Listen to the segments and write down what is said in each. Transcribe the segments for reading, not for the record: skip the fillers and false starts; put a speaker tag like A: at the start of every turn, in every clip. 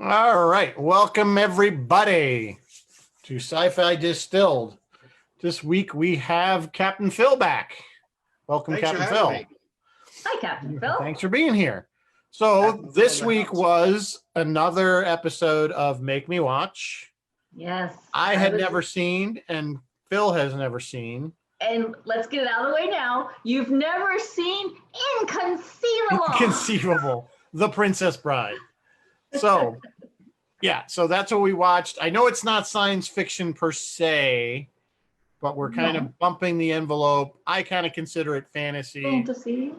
A: All right. Welcome, everybody, to Sci-Fi Distilled. This week we have Captain Phil back. Welcome,
B: Thanks
A: Captain
B: for
A: Phil.
B: having me.
C: Hi, Captain Phil.
A: Thanks for being here. So
B: Captain Phil
A: this
B: in the
A: week
B: house.
A: was another episode of Make Me Watch.
C: Yes.
A: I had never seen, and Phil has never seen.
C: And let's get it out of the way now. You've never seen Inconceivable.
A: Inconceivable. The Princess Bride. So, yeah, so that's what we watched. I know it's not science fiction per se, but we're kind of bumping the envelope. I kind of consider it fantasy.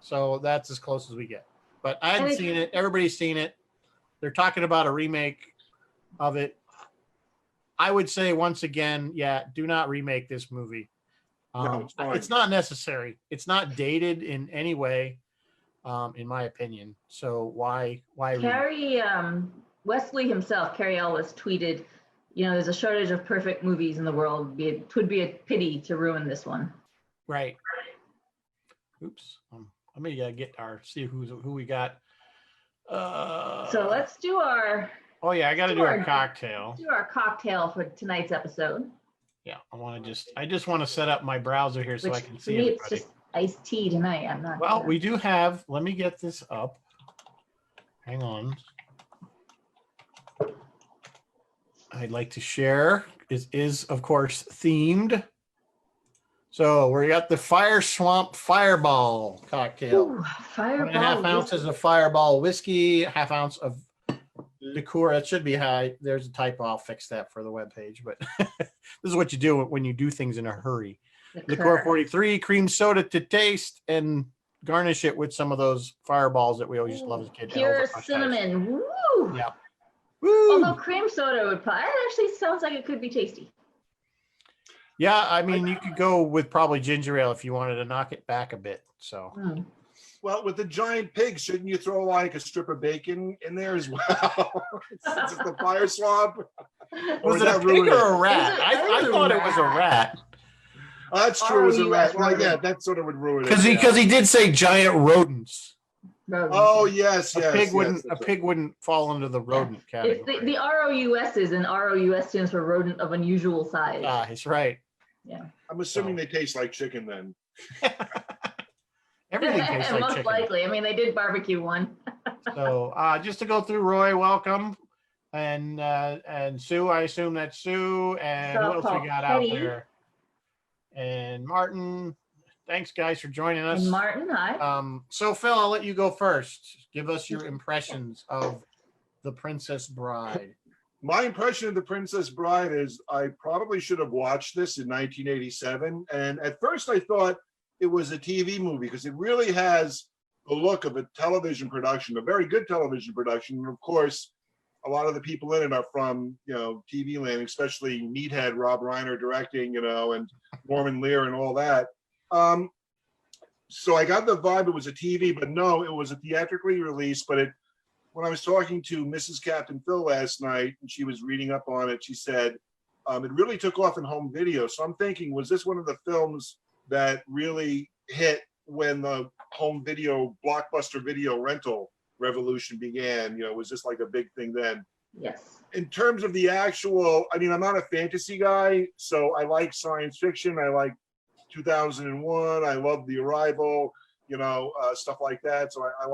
A: So that's as close as we get. But I hadn't seen it. Everybody's seen it. They're talking about a remake of it. I would say once again, do not remake this movie.
B: No,
A: it's not necessary. It's not dated in any way, in my opinion. So why
C: Carrie Wesley himself, Carrie Ellis, tweeted, there's a shortage of perfect movies in the world. It would be a pity to ruin this one.
A: Right. Oops. Let me see who we got.
C: So let's do our.
A: Oh yeah, I got to do our cocktail.
C: Let's do our cocktail for tonight's episode.
A: Yeah, I just want to set up my browser here so I can see everybody.
C: It's just iced tea tonight. I'm not.
A: Well, we do have. Let me get this up. Hang on. I'd like to share. It is of course themed. So we got the Fire Swamp Fireball cocktail.
C: Ooh, Fireball.
A: 1.5 ounces of Fireball whiskey, ½ ounce of liqueur. That should be high. There's a typo. I'll fix that for the webpage. But this is what you do when you do things in a hurry. Liqueur 43, cream soda to taste, and garnish it with some of those fireballs that we always used to love as a kid.
C: Pure cinnamon. Woo!
A: Yeah. Woo!
C: Although cream soda would probably actually sounds like it could be tasty.
A: Yeah, I mean, you could go with probably ginger ale if you wanted to knock it back a bit. So.
B: Well, with the giant pig, shouldn't you throw like a strip of bacon in there as well? Since it's the fire swamp.
A: Was it a pig or a rat? I thought it was a rat.
B: That's true. It was a rat. Well, yeah, that sort of would ruin it.
A: Because he did say giant rodents.
B: Oh yes,
A: a pig wouldn't fall under the rodent category.
C: It's the ROUSs, and ROUS stands for rodent of unusual size.
A: Ah, he's right.
C: Yeah.
B: I'm assuming they taste like chicken then.
A: Everything tastes like
C: most
A: chicken.
C: likely. I mean, they did barbecue one.
A: So just to go through, Roy, welcome, and Sue. I assume that's Sue. And who else we got out there? And Martin. Thanks, guys, for joining us.
C: And Martin, hi.
A: So, Phil, I'll let you go first. Give us your impressions of The Princess Bride.
B: My impression of The Princess Bride is I probably should have watched this in 1987. And at first I thought it was a TV movie because it really has the look of a television production, a very good television production. And of course, a lot of the people in it are from, TV land, especially Meathead Rob Reiner directing, and Norman Lear and all that. So I got the vibe it was a TV, but no, it was a theatrically released. But when I was talking to Mrs. Captain Phil last night, and she was reading up on it, she said it really took off in home video. So I'm thinking, was this one of the films that really hit when the home video, blockbuster video rental revolution began? Was this like a big thing then?
C: Yes.
B: In terms of the actual, I'm not a fantasy guy, so I like science fiction. I like 2001. I love The Arrival, stuff like that. So I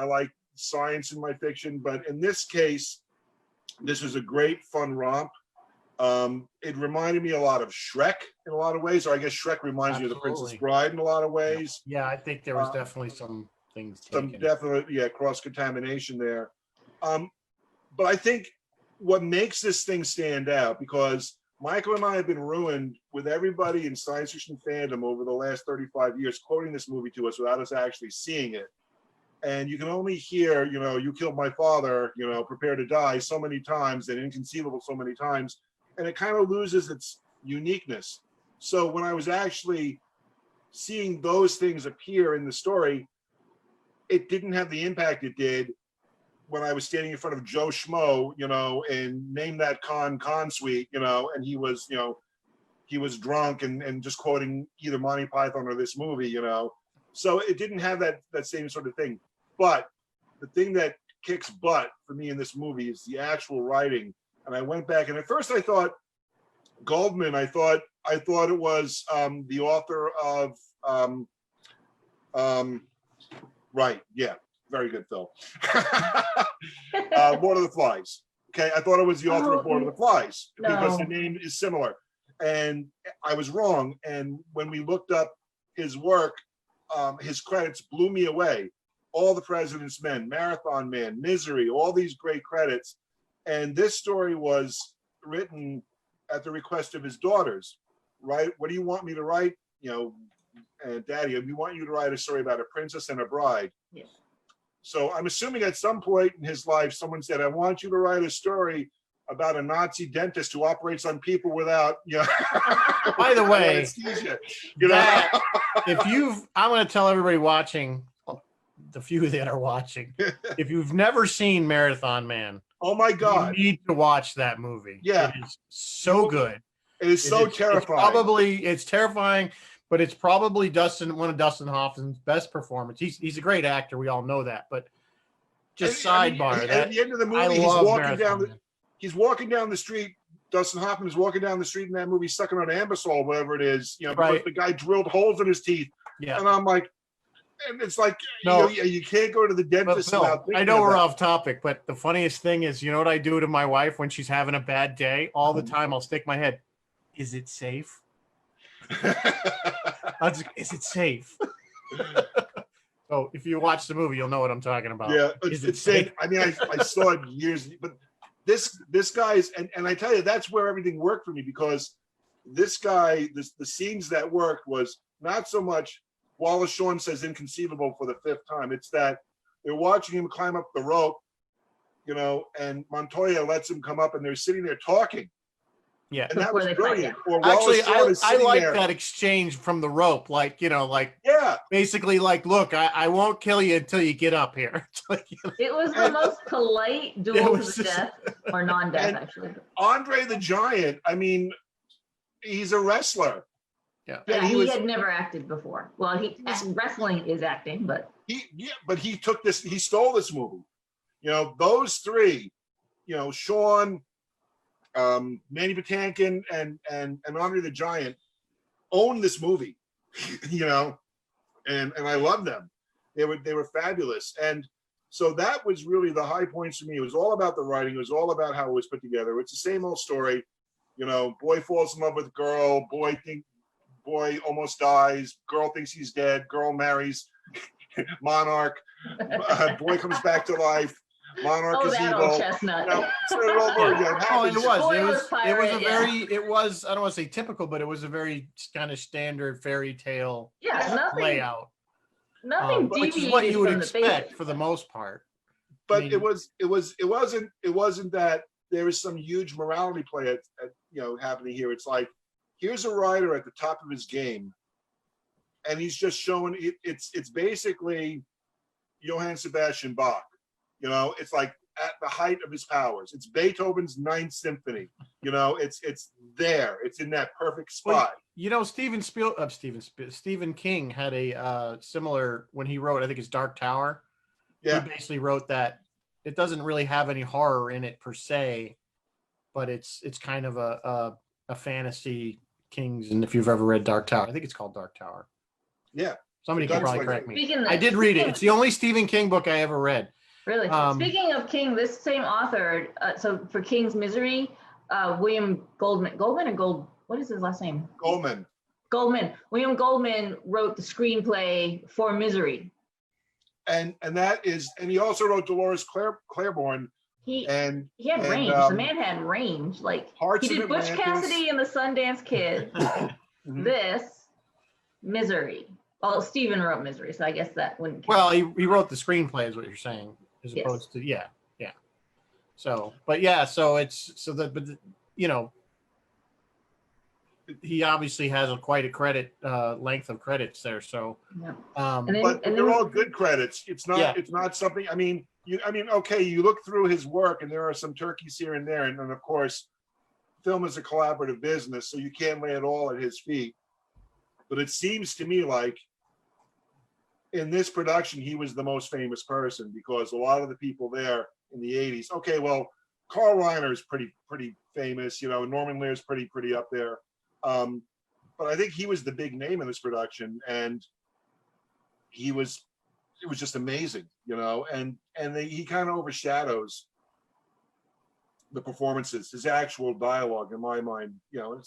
B: like science in my fiction. But in this case, this was a great fun romp. It reminded me a lot of Shrek in a lot of ways, or I guess Shrek reminds me of The Princess Bride in a lot of ways.
A: Yeah, I think there was definitely some things.
B: Cross-contamination there. But I think what makes this thing stand out, because Michael and I have been ruined with everybody in science fiction fandom over the last 35 years quoting this movie to us without us actually seeing it. And you can only hear, you killed my father, prepare to die so many times and inconceivable so many times. And it kind of loses its uniqueness. So when I was actually seeing those things appear in the story, it didn't have the impact it did when I was standing in front of Joe Schmo, and Name That Con Sweet, and he was drunk and just quoting either Monty Python or this movie, So it didn't have that same sort of thing. But the thing that kicks butt for me in this movie is the actual writing. And I went back, and at first I thought Goldman. I thought it was the author of right, yeah, very good, Phil. Lord of the Flies. Okay, I thought it was the author of Lord of the Flies because the name is similar, and I was wrong. And when we looked up his work, his credits blew me away. All the President's Men, Marathon Man, Misery, all these great credits. And this story was written at the request of his daughters, right? What do you want me to write? Daddy, we want you to write a story about a princess and a bride.
C: Yes.
B: So I'm assuming at some point in his life, someone said, I want you to write a story about a Nazi dentist who operates on people without,
A: By the way,
B: anesthesia.
A: I'm going to tell everybody watching, the few that are watching, if you've never seen Marathon Man,
B: oh my God,
A: you need to watch that movie.
B: Yeah,
A: it is so good.
B: It is so terrifying.
A: It's terrifying, but it's probably one of Dustin Hoffman's best performance. He's a great actor. We all know that, but just sidebar.
B: At the end of the movie, he's walking down the street. Dustin Hoffman is walking down the street in that movie, sucking on Ambisol, whatever it is, because the guy drilled holes in his teeth. Yeah. And I'm like, and it's like, no, you can't go to the dentist without thinking.
A: I know we're off topic, but the funniest thing is, you know what I do to my wife when she's having a bad day? All the time, I'll stick my head. Is it safe? Is it safe? So if you watch the movie, you'll know what I'm talking about.
B: Yeah, it's safe. I mean, I saw it years, but this guy's, and I tell you, that's where everything worked for me, because this guy, the scenes that worked was not so much Wallace Shawn says inconceivable for the fifth time. It's that they're watching him climb up the rope, and Montoya lets him come up, and they're sitting there talking.
A: Yeah,
B: and that was brilliant.
A: Actually, I like that exchange from the rope, basically, look, I won't kill you until you get up here.
C: It was the most polite duel to the death, or non-death, actually.
B: Andre the Giant, I mean, he's a wrestler.
C: Yeah, he had never acted before. Well, wrestling is acting, but
B: but he took this. He stole this movie. Those three, Shawn, Manny Patinkin, and Andre the Giant owned this movie. And I love them. They were fabulous. And so that was really the high points for me. It was all about the writing. It was all about how it was put together. It's the same old story. Boy falls in love with girl. Boy almost dies. Girl thinks he's dead. Girl marries Monarch. Boy comes back to life. Monarch is evil.
C: Old chestnut.
B: It over again.
A: It was. I don't want to say typical, but it was a very kind of standard fairy tale layout.
C: Nothing
A: which is what you would expect for the most part.
B: But it wasn't that there was some huge morality play happening here. It's like, here's a writer at the top of his game, and he's just showing it. It's basically Johann Sebastian Bach. It's like at the height of his powers. It's Beethoven's Ninth Symphony. It's there. It's in that perfect spot.
A: Well, Stephen King had a similar, when he wrote, I think it's Dark Tower. Yeah. He basically wrote that it doesn't really have any horror in it per se, but it's kind of a fantasy Kings. And if you've ever read Dark Tower, I think it's called Dark Tower.
B: Yeah.
A: Somebody can probably correct me. I did read it. It's the only Stephen King book I ever read.
C: Really? Speaking of King, this same author, so for King's Misery, William Goldman, what is his last name?
B: Goldman.
C: William Goldman wrote the screenplay for Misery.
B: And he also wrote Dolores Claiborne.
C: He had range. The man had range. He did Butch Cassidy and the Sundance Kid. This, Misery. Well, Stephen wrote Misery, so I guess that wouldn't count.
A: Well, he wrote the screenplay is what you're saying, as opposed to yeah. So, but he obviously has quite a credit length of credits there. So,
B: but they're all good credits. It's not something. Okay, you look through his work, and there are some turkeys here and there, and of course, film is a collaborative business, so you can't lay it all at his feet. But it seems to me like in this production, he was the most famous person because a lot of the people there in the 80s. Okay, well, Carl Reiner is pretty famous. You know, Norman Lear's pretty up there. But I think he was the big name in this production, and it was just amazing, you know. And he kind of overshadows the performances, his actual dialogue, in my mind. You know,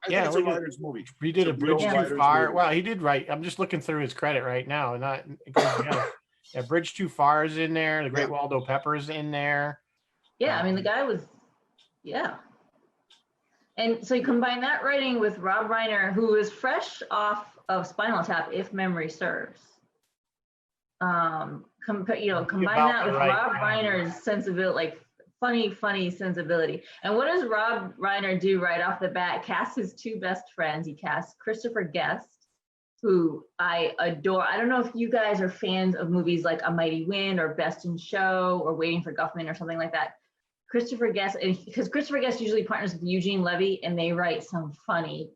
B: I think it's a writer's movie.
A: He did a Bridge Too Far. Well, he did write. I'm just looking through his credit right now, and yeah, Bridge Too Far is in there. The Great Waldo Pepper's in there.
C: Yeah, I mean, the guy was, yeah. And so you combine that writing with Rob Reiner, who is fresh off of Spinal Tap, if memory serves. Combine that with Rob Reiner's sensibility, like funny sensibility. And what does Rob Reiner do right off the bat? Cast his two best friends. He casts Christopher Guest, who I adore. I don't know if you guys are fans of movies like A Mighty Wind or Best in Show or Waiting for Guffman or something like that. Christopher Guest, because Christopher Guest usually partners with Eugene Levy, and they write some funny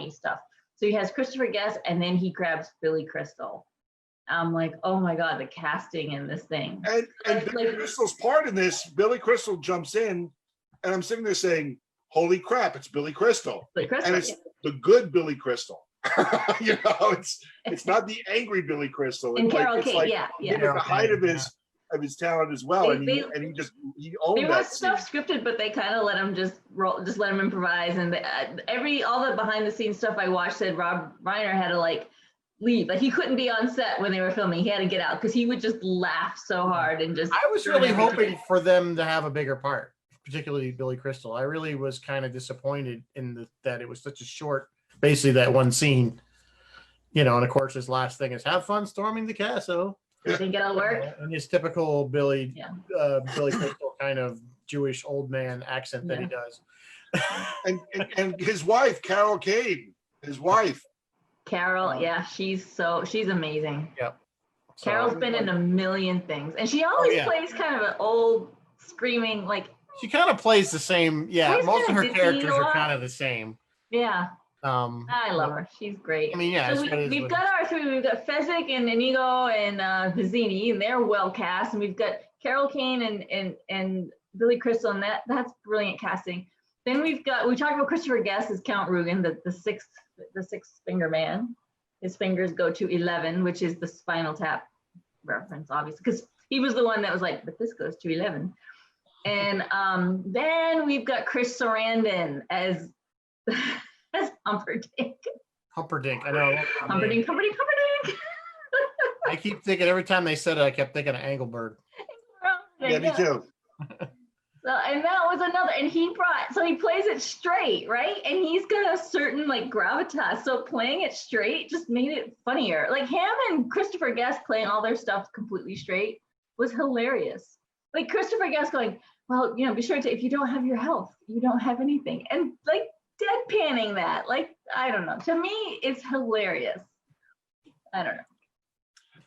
C: stuff. So he has Christopher Guest, and then he grabs Billy Crystal. I'm like, oh my God, the casting in this thing.
B: And Billy Crystal's part in this, Billy Crystal jumps in, and I'm sitting there saying, holy crap, it's Billy Crystal. And it's the good Billy Crystal. You know, it's not the angry Billy Crystal.
C: And Carol Kane,
B: like
C: yeah.
B: at the height of his talent as well. And he owned that.
C: There was stuff scripted, but they kind of let him just let him improvise. And all the behind the scenes stuff I watched said Rob Reiner had to leave. Like he couldn't be on set when they were filming. He had to get out because he would just laugh so hard and just.
A: I was really hoping for them to have a bigger part, particularly Billy Crystal. I really was kind of disappointed in that it was such a short, basically that one scene, you know. And of course, his last thing is have fun storming the castle.
C: You think it'll work?
A: And his typical Billy Crystal kind of Jewish old man accent that he does.
B: and his wife, Carol Kane,
C: Carol, yeah, she's amazing.
A: Yep.
C: Carol's been in a million things, and she always plays kind of an old screaming
A: She kind of plays the same. Yeah, most of her characters are kind of the same.
C: Yeah. I love her. She's great.
A: I mean, yeah.
C: So we've got our three. We've got Fezzik and Inigo and Vizzini, and they're well cast. And we've got Carol Kane and Billy Crystal, and that's brilliant casting. Then we talked about Christopher Guest as Count Rugen, the sixth finger man. His fingers go to 11, which is the Spinal Tap reference, obviously, because he was the one that was like, but this goes to 11. And then we've got Chris Sarandon as Humperdinck.
A: Humperdinck, I know.
C: Humperdinck.
A: I keep thinking every time they said it, I kept thinking of Engelberg.
B: Yeah, me too.
C: So, and that was another, and he plays it straight, right? And he's got a certain gravitas. So playing it straight just made it funnier. Like him and Christopher Guest playing all their stuff completely straight was hilarious. Like Christopher Guest going, well, be sure to, if you don't have your health, you don't have anything. And deadpanning that, I don't know. To me, it's hilarious. I don't know.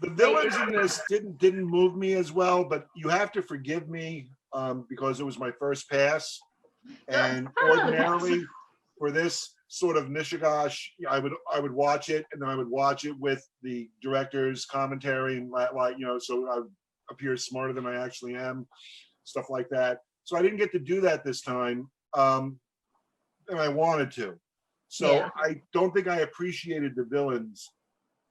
B: The villains in this didn't move me as well, but you have to forgive me because it was my first pass, and ordinarily for this sort of Nishigosh, I would watch it, and then I would watch it with the director's commentary and so I appear smarter than I actually am, stuff like that. So I didn't get to do that this time. And I wanted to. So I don't think I appreciated the villains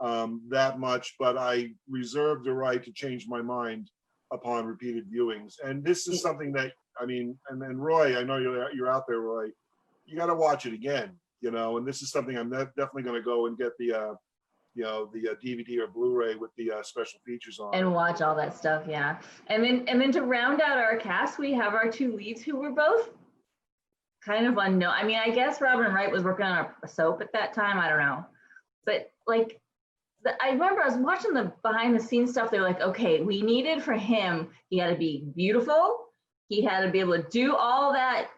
B: that much, but I reserved the right to change my mind upon repeated viewings. And this is something that, and Roy, I know you're out there, Roy, you got to watch it again, and this is something I'm definitely going to go and get the DVD or Blu-ray with the special features on.
C: And watch all that stuff, yeah. And then to round out our cast, we have our two leads who were both kind of unknown. I guess Robin Wright was working on a soap at that time. I don't know. But I remember I was watching the behind the scenes stuff. They were like, okay, we needed for him, he had to be beautiful. He had to be able to do all that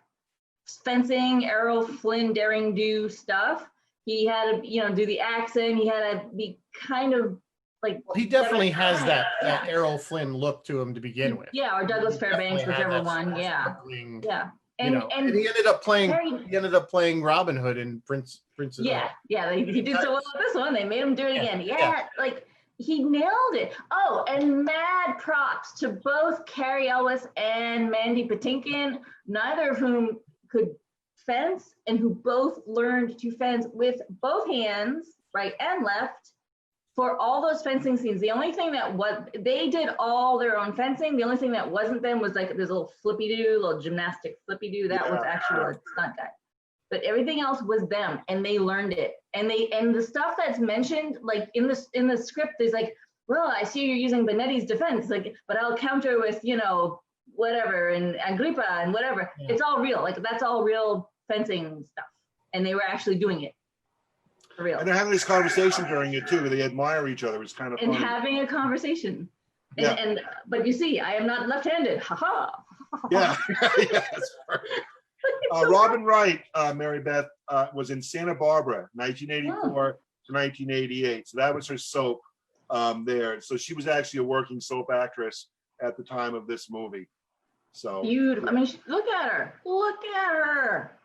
C: fencing, Errol Flynn, daring do stuff. He had to, do the accent. He had to be kind of well,
A: he definitely has that Errol Flynn look to him to begin with.
C: Yeah, or Douglas Fairbanks, whichever one. Yeah. Yeah. And
A: he ended up playing Robin Hood in Princess.
C: Yeah, he did so well with this one. They made him do it again. he nailed it. Oh, and mad props to both Carrie Ellis and Mandy Patinkin, neither of whom could fence and who both learned to fence with both hands, right and left, for all those fencing scenes. The only thing that they did all their own fencing. The only thing that wasn't them was like this little flippy-doo, little gymnastic flippy-doo. That was actually a stunt guy. But everything else was them, and they learned it. And the stuff that's mentioned, like in the script, there's like, well, I see you're using Benetti's defense, like, but I'll counter with, whatever, and Agrippa and whatever. Yeah. It's all real. Like, that's all real fencing stuff. And they were actually doing it for real.
B: And they're having this conversation during it too. They admire each other. It's kind of funny.
C: And having a conversation. But you see, I am not left-handed. Ha ha.
B: Yeah. That's Robin Wright, Mary Beth, was in Santa Barbara, 1984 to 1988. So that was her soap there. So she was actually a working soap actress at the time of this movie. So
C: beautiful. I mean, look at her. Look at her.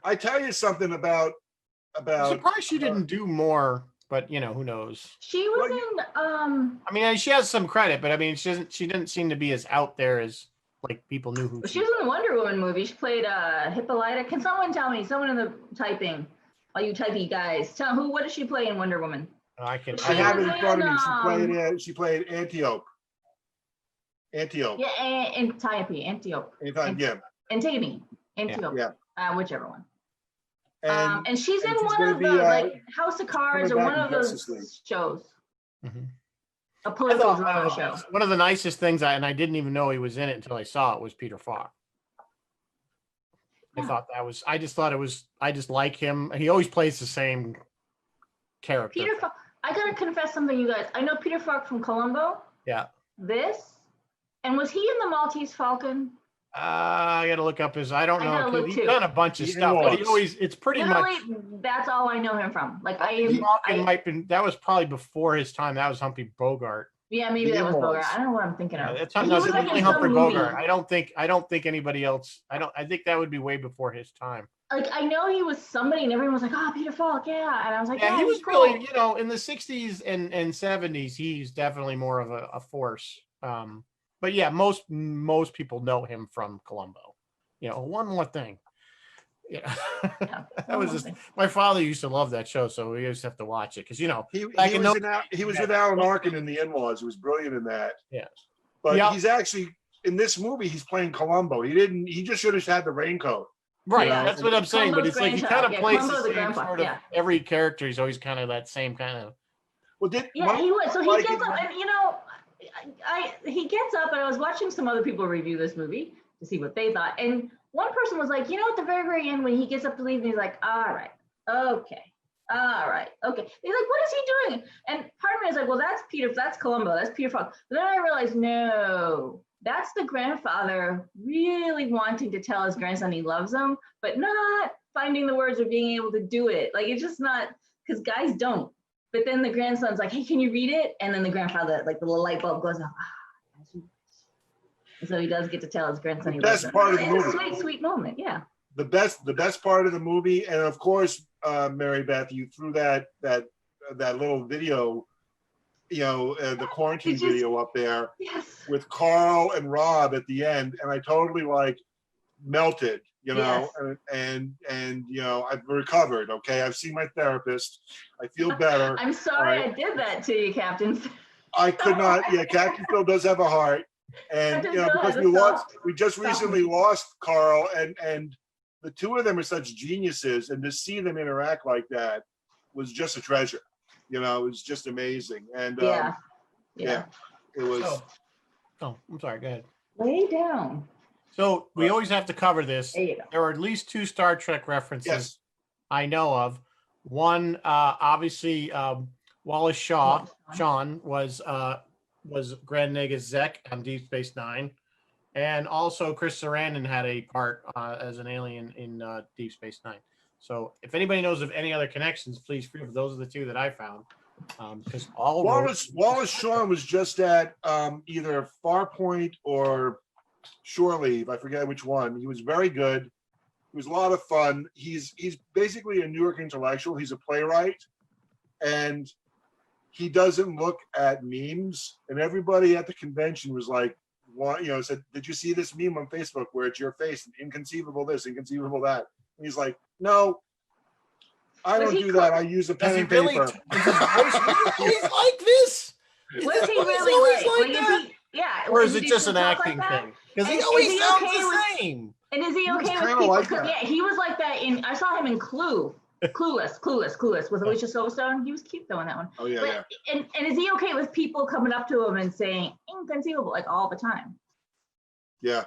B: I tell you something about.
A: I'm surprised she didn't do more, but who knows?
C: She was in.
A: I mean, she has some credit, but I mean, she didn't seem to be as out there as. Like people knew who
C: she was in the Wonder Woman movie. She played Hippolyta. Can someone tell me? Someone in the typing, all you typey guys, what did she play in Wonder Woman?
B: I have it in front of me. She played Antiope.
C: Yeah, Antiope.
B: Yeah.
C: Antigone. Antiope. Yeah. Whichever one. And she's in one of the House of Cards or one of those shows. Mm-hmm. A political drama show.
A: One of the nicest things, and I didn't even know he was in it until I saw it, was Peter Falk. I just like him. He always plays the same character.
C: Peter Falk. I gotta confess something, you guys. I know Peter Falk from Columbo.
A: Yeah.
C: And was he in the Maltese Falcon?
A: I gotta look up his. I don't know. He's done a bunch of stuff, but it's pretty much.
C: That's all I know him from. Like
A: that was probably before his time. That was Humphrey Bogart.
C: Yeah, maybe that was Bogart. I don't know what I'm thinking of.
A: That's definitely Humphrey Bogart. I don't think anybody else. I think that would be way before his time.
C: Like I know he was somebody, and everyone was like, "Oh, Peter Falk, yeah," and I was like,
A: "Yeah, he was really, in the '60s and '70s, he's definitely more of a force." But yeah, most people know him from Columbo. One more thing. Yeah, that was just my father used to love that show, so we used to have to watch it because he
B: was with Alan Arkin in The In-Laws. He was brilliant in that.
A: Yeah,
B: but he's actually in this movie. He's playing Columbo. He just should have had the raincoat.
A: Right, that's what I'm saying. But it's like he kind of plays the same sort of every character. He's always kind of that same kind of.
B: Well,
C: he was. So he gets up, and he gets up, and I was watching some other people review this movie to see what they thought, and one person was like, at the very, very end when he gets up to leave, and he's like, all right, okay. He's like, what is he doing? And part of me is like, well, that's Columbo, that's Peter Falk. But then I realized, no, that's the grandfather really wanting to tell his grandson he loves him, but not finding the words or being able to do it. Like, it's just not, because guys don't. But then the grandson's like, hey, can you read it? And then the grandfather, like the little light bulb goes off. And so he does get to tell his grandson he loves him.
B: Part of the movie.
C: It's a sweet, sweet moment, yeah.
B: The best part of the movie, and of course, Mary Beth, you threw that little video, the quarantine video up there with Carl and Rob at the end, and I totally melted. And I've recovered. Okay, I've seen my therapist. I feel better.
C: I'm sorry I did that to you, Captain.
B: I could not. Yeah, Captain Phil does have a heart, and because we just recently lost Carl, and the two of them are such geniuses, and to see them interact like that was just a treasure. It was just amazing, and it was.
A: Oh, I'm sorry. Go ahead.
C: Lay down.
A: So we always have to cover this. There are at least 2 Star Trek references I know of. One, obviously, Wallace Shawn was Grand Nagus Zek on Deep Space Nine, and also Chris Sarandon had a part as an alien in Deep Space Nine. So if anybody knows of any other connections, please feel free. Those are the 2 that I found. Because
B: Wallace Shawn was just at either Farpoint or Shore Leave, I forget which one. He was very good. It was a lot of fun. He's basically a New York intellectual. He's a playwright, and he doesn't look at memes, and everybody at the convention was like, "What?" You know, said, "Did you see this meme on Facebook where it's your face? Inconceivable this, inconceivable that." And he's like, "No, I don't do that. I use a pen and paper."
A: Is his voice always like this?
C: Was he really like yeah?
A: Or is it just an acting thing? Because he always sounds the same.
C: And is he okay with people? Like yeah, he was like that I saw him in Clueless with Alicia Silverstone. He was cute though in that one.
B: Oh yeah, yeah.
C: And is he okay with people coming up to him and saying inconceivable like all the time?
B: Yeah.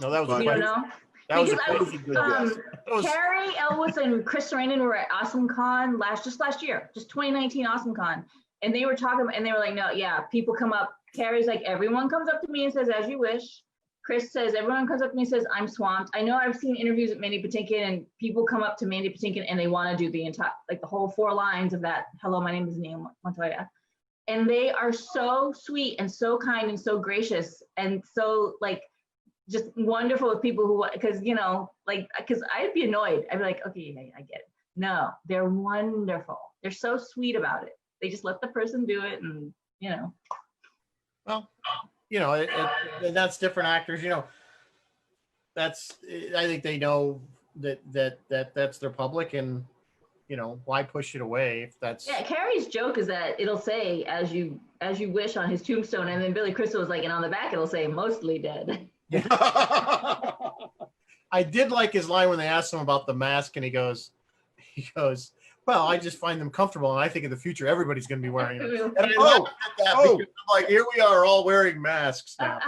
A: No, that was
C: you don't know.
A: That was
C: a good guess. Carrie Elwes and Chris Sarandon were at AwesomeCon last 2019 AwesomeCon, and they were talking and they were like, no, yeah, people come up. Carrie's like, everyone comes up to me and says, as you wish. Chris says, everyone comes up to me and says, I'm swamped. I know I've seen interviews with Mandy Patinkin, and people come up to Mandy Patinkin and they want to do the entire, like the whole 4 lines of that, hello, my name is Neil Montoya. And they are so sweet and so kind and so gracious and so like just wonderful with people who, because, you know, like, because I'd be annoyed. I'd be like, okay, yeah, I get it. No, they're wonderful. They're so sweet about it. They just let the person do it and, you know.
A: Well, you know, that's different actors, you know, I think they know that's their public, and, you know, why push it away if that's.
C: Yeah, Carrie's joke is that it'll say, as you wish on his tombstone, and then Billy Crystal was like, and on the back it'll say, mostly dead.
A: Yeah. I did like his line when they asked him about the mask, and he goes, well, I just find them comfortable, and I think in the future everybody's going to be wearing them. And I laughed at that because I'm like, here we are all wearing masks now.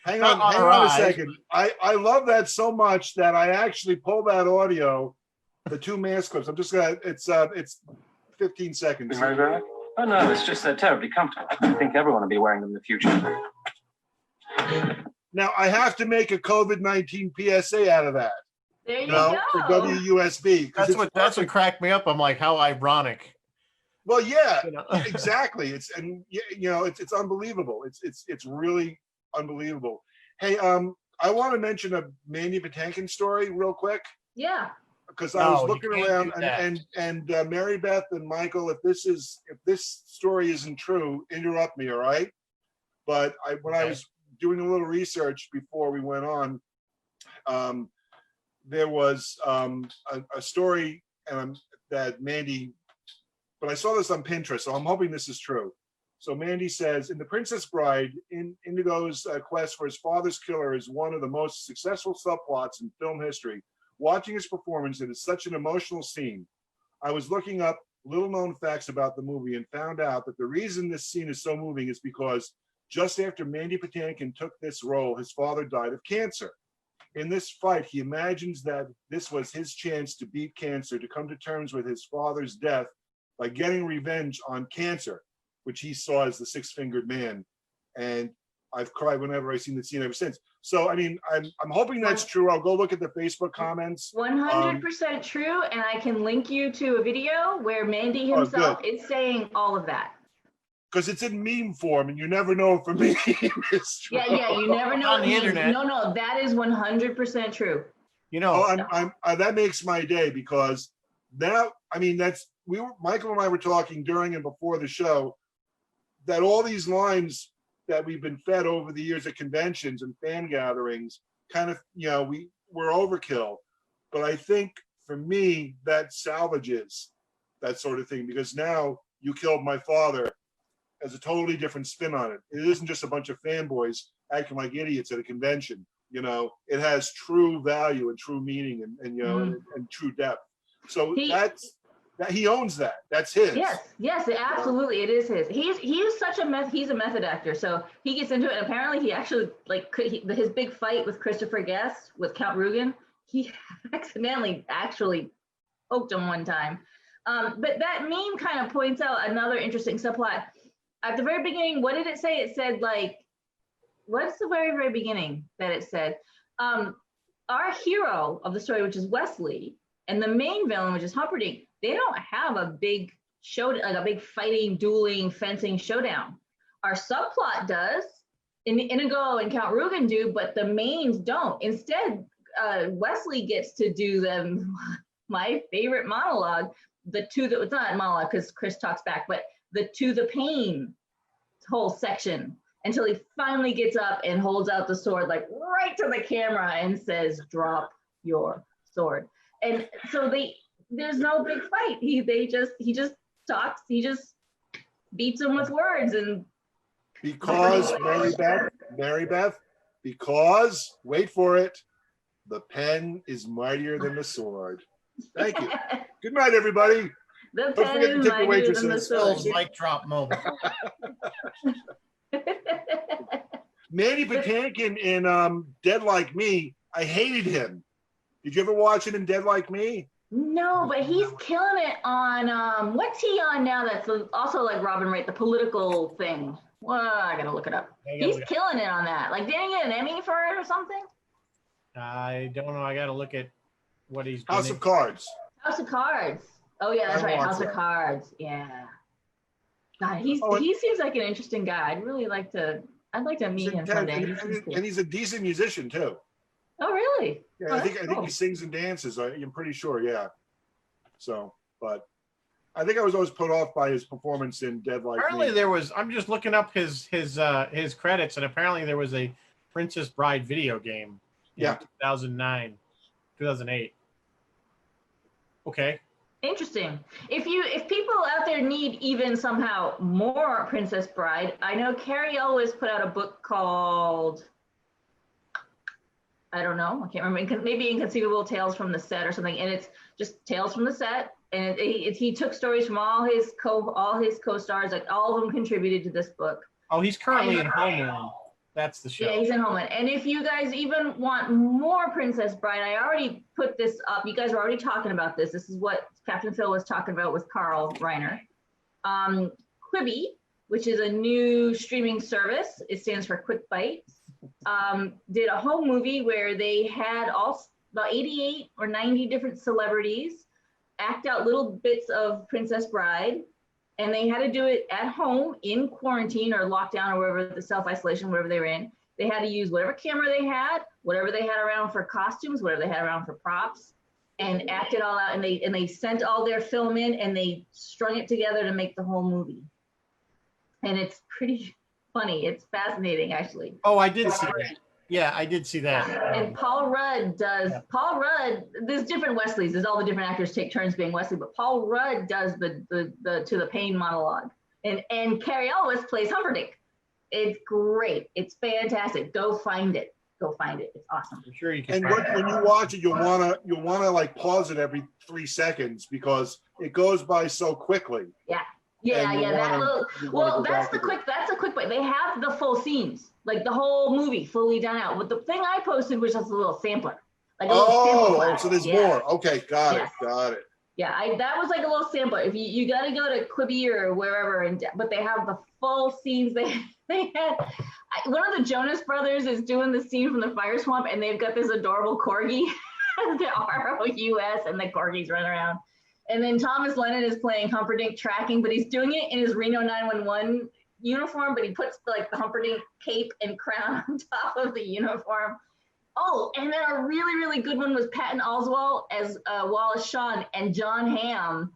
B: Hang on a second. I love that so much that I actually pulled that audio, the 2 mask clips. I'm just gonna. It's 15 seconds.
D: Oh no, it's just they're terribly comfortable. I think everyone will be wearing them in the future.
B: Now I have to make a COVID-19 PSA out of that.
C: There you go.
B: For WUSB.
A: That's what cracked me up. I'm like, how ironic.
B: Well, yeah, you know? Exactly. It's unbelievable. It's really unbelievable. Hey, I want to mention a Mandy Patinkin story real quick.
C: Yeah.
B: Because I was looking around and Mary Beth and Michael, if this story isn't true, interrupt me, all right? But when I was doing a little research before we went on, there was a story that Mandy, but I saw this on Pinterest, so I'm hoping this is true. So Mandy says, in The Princess Bride, Indigo's quest for his father's killer is one of the most successful subplots in film history. Watching his performance, it is such an emotional scene. I was looking up little-known facts about the movie and found out that the reason this scene is so moving is because just after Mandy Patinkin took this role, his father died of cancer. In this fight, he imagines that this was his chance to beat cancer, to come to terms with his father's death by getting revenge on cancer, which he saw as the 6-fingered man. And I've cried whenever I've seen the scene ever since. So, I mean, I'm hoping that's true. I'll go look at the Facebook comments.
C: 100% true. And I can link you to a video where Mandy himself is saying all of that.
B: Because it's in meme form, and you never know if a meme is true.
C: Yeah, you never know
A: on the internet.
C: No, that is 100% true.
A: You know,
B: that makes my day, because now, I mean, Michael and I were talking during and before the show that all these lines that we've been fed over the years at conventions and fan gatherings kind of, you know, we're overkill. But I think for me, that salvages that sort of thing, because now you killed my father has a totally different spin on it. It isn't just a bunch of fanboys acting like idiots at a convention. You know, it has true value and true meaning and you know, and true depth. So he owns that. That's his.
C: Yes, absolutely, it is his. He's such a he's a method actor, so he gets into it. And apparently, he actually his big fight with Christopher Guest with Count Rugen. He accidentally actually poked him one time. But that meme kind of points out another interesting subplot. At the very beginning, what did it say? It said what's the very, very beginning that it said? Our hero of the story, which is Wesley, and the main villain, which is Humperdinck, they don't have a big like a big fighting, dueling, fencing showdown. Our subplot does, Inigo and Count Rugen do, but the mains don't. Instead, Wesley gets to do my favorite monologue. the to the, it's not monologue because Chris talks back, but the to the pain whole section until he finally gets up and holds out the sword like right to the camera and says, "Drop your sword." And so there's no big fight. He just talks. He just beats him with words and.
B: Because Mary Beth, because wait for it, the pen is mightier than the sword. Thank you. Good night, everybody.
C: The
B: Don't
C: pen
B: forget to
C: is
B: tip your
C: mightier than the
B: waitresses.
C: sword.
A: Phil's mic drop moment.
B: Manny Patinkin in Dead Like Me, I hated him. Did you ever watch him in Dead Like Me?
C: No, but he's killing it on what's he on now? That's also like Robin Wright, the political thing. Well, I gotta look it up. He's killing it on that. Like, didn't he get an Emmy for it or something?
A: I don't know. I gotta look at what he's.
B: House of Cards.
C: House of Cards. Oh yeah, that's right. House of Cards. Yeah. God, he seems like an interesting guy. I'd like to meet him someday.
B: And he's a decent musician too.
C: Oh really?
B: Yeah,
C: oh,
B: I think he sings and dances. I'm pretty sure. Yeah. So, but I think I was always put off by his performance in Dead Like
A: Apparently
B: Me.
A: there was. I'm just looking up his credits, and apparently there was a Princess Bride video game. In 2009, 2008. Okay.
C: Interesting. If people out there need even somehow more Princess Bride, I know Carrie Elwes put out a book called, I don't know, I can't remember, maybe Inconceivable Tales from the Set or something, and it's just Tales from the Set, and he took stories from all his co-stars, like all of them contributed to this book.
A: Oh, he's currently in Homeland. That's the show.
C: Yeah, he's in Homeland. And if you guys even want more Princess Bride, I already put this up. You guys were already talking about this. This is what Captain Phil was talking about with Carl Reiner. Quibi, which is a new streaming service. It stands for Quick Bites. Did a home movie where they had about 88 or 90 different celebrities act out little bits of Princess Bride. And they had to do it at home in quarantine or lockdown or wherever, the self-isolation, wherever they were in. They had to use whatever camera they had, whatever they had around for costumes, whatever they had around for props, and act it all out. And they sent all their film in and they strung it together to make the whole movie. And it's pretty funny. It's fascinating, actually.
A: Oh, I did see that. Yeah, I did see that.
C: And Paul Rudd, there's different Wesleys. There's all the different actors take turns being Wesley, but Paul Rudd does the To the Pain monologue. And Carrie Elwes plays Humperdinck. It's great. It's fantastic. Go find it. It's awesome.
A: I'm sure you can.
B: And when you watch it, you'll wanna like pause it every 3 seconds because it goes by so quickly.
C: Yeah. That's a quick bite. They have the full scenes, like the whole movie fully done out. But the thing I posted was just a little sampler. Like a little sample
B: so there's more. Okay, got it.
C: Yeah, that was like a little sampler. If you got to go to Quibi or wherever, but they have the full scenes. They had one of the Jonas Brothers is doing the scene from the fire swamp, and they've got this adorable corgi, the ROUS, and the corgis running around. And then Thomas Lennon is playing Humperdinck tracking, but he's doing it in his Reno 911 uniform, but he puts like the Humperdinck cape and crown on top of the uniform. Oh, and then a really, really good one was Patton Oswalt as Wallace Shawn and John Hamm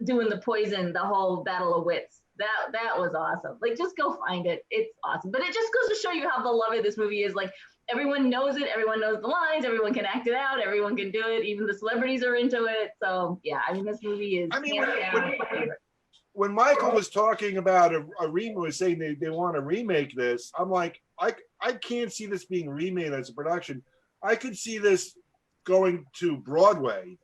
C: doing the poison, the whole Battle of Wits. That was awesome. Like, just go find it. It's awesome. But it just goes to show you how beloved this movie is. Like, everyone knows it. Everyone knows the lines. Everyone can act it out. Everyone can do it. Even the celebrities are into it. So, yeah, I mean, this movie is
B: when Michael was talking about a remake, was saying they want to remake this, I'm like, I can't see this being remade as a production. I could see this going to Broadway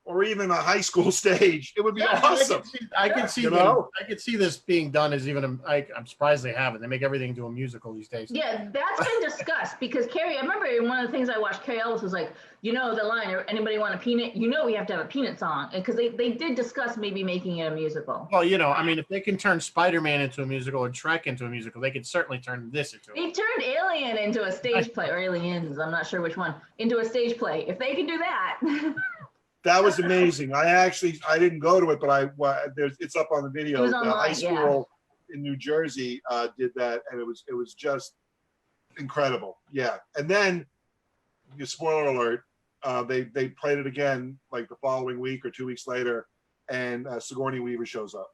B: or even a high school stage. It would be awesome.
A: I could see this being done as even I'm surprised they haven't. They make everything into a musical these days.
C: Yeah, that's been discussed because Carrie, I remember one of the things I watched, Carrie Elwes was like, the line, anybody want a peanut? We have to have a peanut song. Because they did discuss maybe making it a musical.
A: Well, I mean, if they can turn Spider-Man into a musical or Trek into a musical, they could certainly turn this into
C: They turned Alien into a stage play, or Aliens, I'm not sure which one, into a stage play. If they can do that.
B: That was amazing. I didn't go to it, but it's up on the video.
C: It was online,
B: high school in New Jersey did that, and it was just incredible. Yeah, and then, spoiler alert, they played it again like the following week or 2 weeks later and Sigourney Weaver shows up.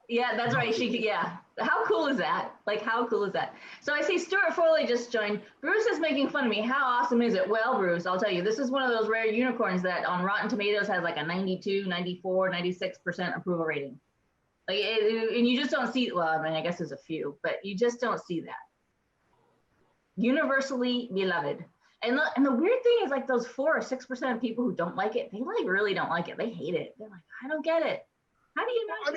C: Yeah, that's right. Yeah. How cool is that? Like, how cool is that? So I see Stuart Foley just joined. Bruce is making fun of me. How awesome is it? Well, Bruce, I'll tell you, this is one of those rare unicorns that on Rotten Tomatoes has like a 92, 94, 96% approval rating. Like, and you just don't see, well, I mean, I guess there's a few, but you just don't see that. Universally beloved. And the weird thing is, like, those 4 or 6% of people who don't like it, they like really don't like it. They hate it. They're like, I don't get it. How do you not?
B: I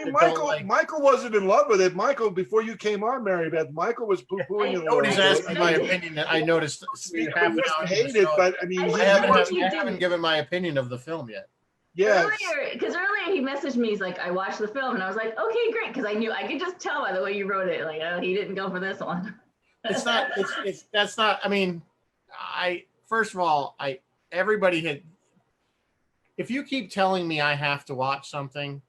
B: mean, Michael wasn't in love with it. Michael, before you came on, Mary Beth, Michael was poo-pooing it.
A: Nobody's asked me my opinion. I noticed half an hour.
B: Hate it, but I mean,
A: I haven't given my opinion of the film yet.
B: Yeah.
C: Earlier he messaged me. He's like, I watched the film, and I was like, okay, great, because I could just tell by the way you wrote it. Like, oh, he didn't go for this one.
A: It's not. That's not. I mean, first of all, everybody had. If you keep telling me I have to watch something,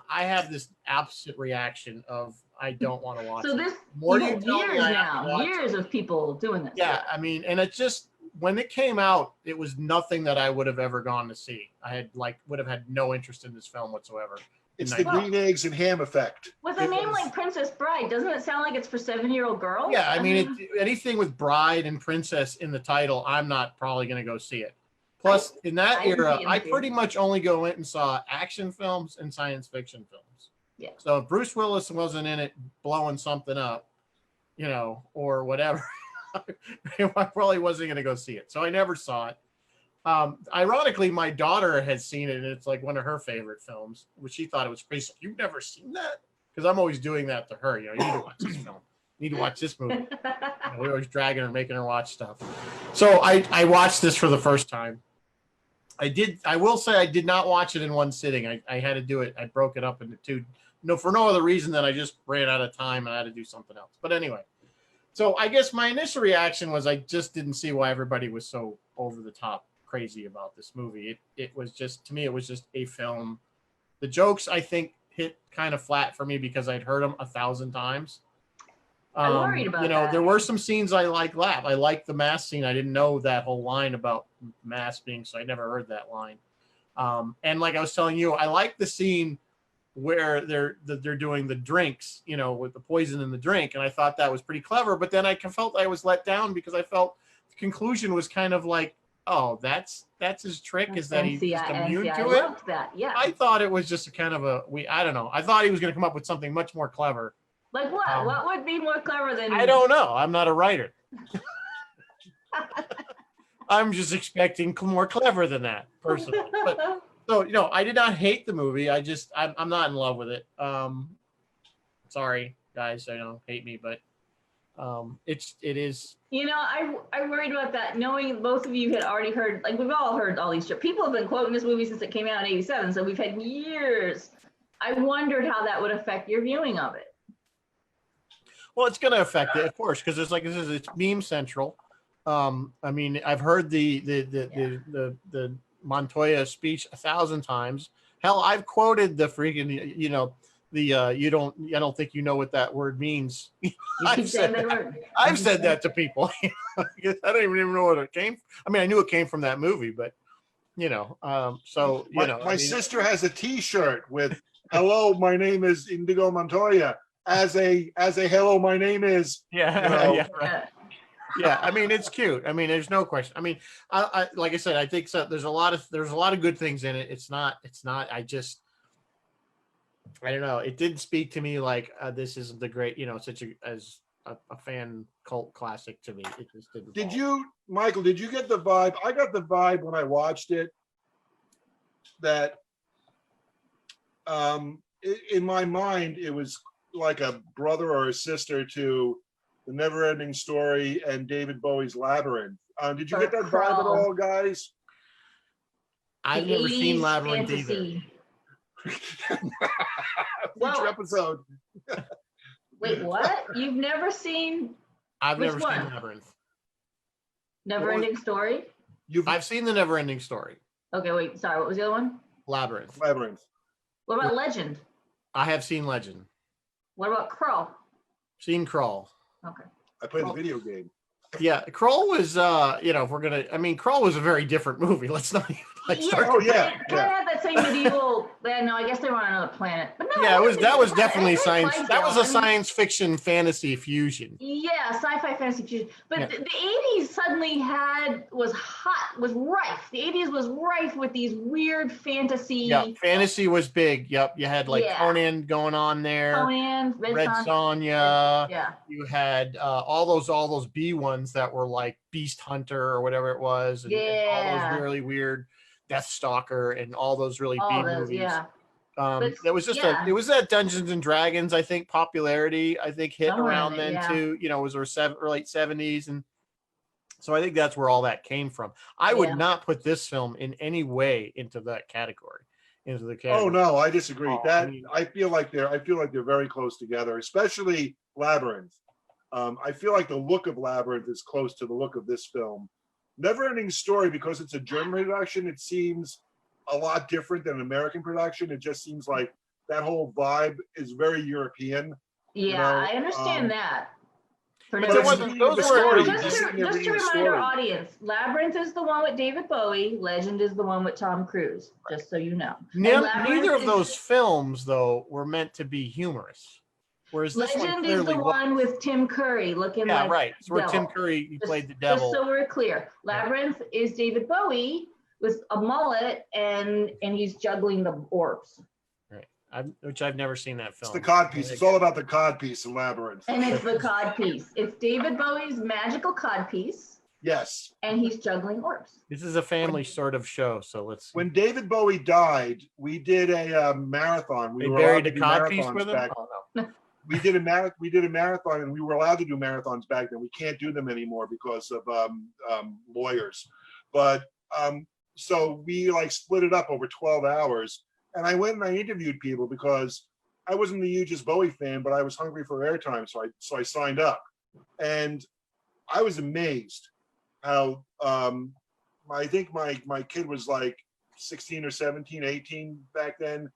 A: I have this opposite reaction of I don't want to watch it.
C: So this years of people doing this.
A: Yeah, I mean, and it just when it came out, it was nothing that I would have ever gone to see. I would have had no interest in this film whatsoever.
B: It's the green eggs and ham effect.
C: With a name like Princess Bride, doesn't it sound like it's for 7-year-old girls?
A: Yeah, I mean, anything with bride and princess in the title, I'm not probably going to go see it. Plus, in that era, I pretty much only went and saw action films and science fiction films.
C: Yeah.
A: So if Bruce Willis wasn't in it blowing something up, or whatever, I probably wasn't going to go see it. So I never saw it. Ironically, my daughter has seen it, and it's like one of her favorite films, which she thought it was crazy. You've never seen that? Because I'm always doing that to her. You need to watch this film. You need to watch this movie. We're always dragging her, making her watch stuff. So I watched this for the first time. I will say I did not watch it in one sitting. I had to do it. I broke it up into two. For no other reason than I just ran out of time and I had to do something else. But anyway, so I guess my initial reaction was I just didn't see why everybody was so over the top crazy about this movie. It was just, to me, it was just a film. The jokes, I think, hit kind of flat for me because I'd heard them 1,000 times.
C: I'm worried about that.
A: There were some scenes I laugh. I liked the mask scene. I didn't know that whole line about mask being, so I never heard that line. And like I was telling you, I like the scene where they're doing the drinks, with the poison in the drink, and I thought that was pretty clever. But then I felt I was let down because I felt the conclusion was kind of like, oh, that's his trick, is that he's just immune to it.
C: I loved that. Yeah.
A: I thought it was just a kind of I don't know. I thought he was going to come up with something much more clever.
C: Like what? What would be more clever than?
A: I don't know. I'm not a writer. I'm just expecting more clever than that, personally. But so I did not hate the movie. I'm not in love with it. Sorry, guys. I don't hate me, but it is.
C: I worried about that, knowing both of you had already heard. Like, we've all heard all these. People have been quoting this movie since it came out in '87, so we've had years. I wondered how that would affect your viewing of it.
A: Well, it's going to affect it, of course, because it's meme central. I mean, I've heard the Montoya speech 1,000 times. Hell, I've quoted the freaking, I don't think you know what that word means. I've said that to people. I don't even know what it came from. I mean, I knew it came from that movie, but my
B: sister has a T-shirt with "Hello, my name is Indigo Montoya." As a hello, my name is.
A: Yeah. Right. Yeah, I mean, it's cute. I mean, there's no question. I mean, I like I said, I think so. There's a lot of good things in it. It's not. I don't know. It didn't speak to me like this is the great, such a fan cult classic to me. It just didn't.
B: Did you, Michael? Did you get the vibe? I got the vibe when I watched it that, in my mind, it was like a brother or a sister to The Never-Ending Story and David Bowie's Labyrinth. Did you get that vibe at all, guys?
A: I've never seen Labyrinth either.
B: Future episode.
C: Wait, what? You've never seen?
A: I've never seen Labyrinth.
C: Never-Ending Story?
A: I've seen The Never-Ending Story.
C: Okay, wait. Sorry, what was the other one?
A: Labyrinth.
C: What about Legend?
A: I have seen Legend.
C: What about Krull?
A: Seen Krull.
C: Okay.
B: I played the video game.
A: Yeah, Krull was, if we're gonna, Krull was a very different movie. Let's not even start.
B: Oh yeah.
C: It kind of had that same medieval. No, I guess they were on another planet. But no,
A: Yeah, that was definitely
C: science.
A: That was a science fiction fantasy fusion.
C: Yeah, sci-fi fantasy fusion. But the 80s suddenly was rife. The 80s was rife with these weird fantasy.
A: Yeah, fantasy was big. Yep, you had like Conan going on there.
C: Conan,
A: Red Sonja.
C: Yeah.
A: You had all those B ones that were like Beast Hunter or whatever it was, and all those really weird Death Stalker and all those really B movies.
C: Yeah.
A: It was just it was that Dungeons and Dragons, I think, popularity, I think, hit around then too. You know, it was our late 70s. And so I think that's where all that came from. I would not put this film in any way into that category.
B: Oh no, I disagree. I feel like they're very close together, especially Labyrinth. I feel like the look of Labyrinth is close to the look of this film. Neverending Story, because it's a German production, it seems a lot different than an American production. It just seems like that whole vibe is very European.
C: Yeah, I understand that.
A: Just
C: to remind our audience, Labyrinth is the one with David Bowie. Legend is the one with Tom Cruise. Just so you know.
A: Neither of those films, though, were meant to be humorous. Whereas
C: Legend is the one with Tim Curry looking like
A: right. It's where Tim Curry played the devil.
C: Just so we're clear, Labyrinth is David Bowie with a mullet and he's juggling the orbs.
A: Right, which I've never seen that film.
B: It's the codpiece. It's all about the codpiece in Labyrinth.
C: And it's the codpiece. It's David Bowie's magical codpiece.
B: Yes.
C: And he's juggling orbs.
A: This is a family sort of show, so let's.
B: When David Bowie died, we did a marathon.
A: They buried the codpiece with him. Oh, no.
B: We did a marathon, and we were allowed to do marathons back then. We can't do them anymore because of lawyers. But so we like split it up over 12 hours. And I went and I interviewed people because I wasn't the hugest Bowie fan, but I was hungry for airtime, so I signed up. And I was amazed how I think my kid was like 16 or 17, 18 back then,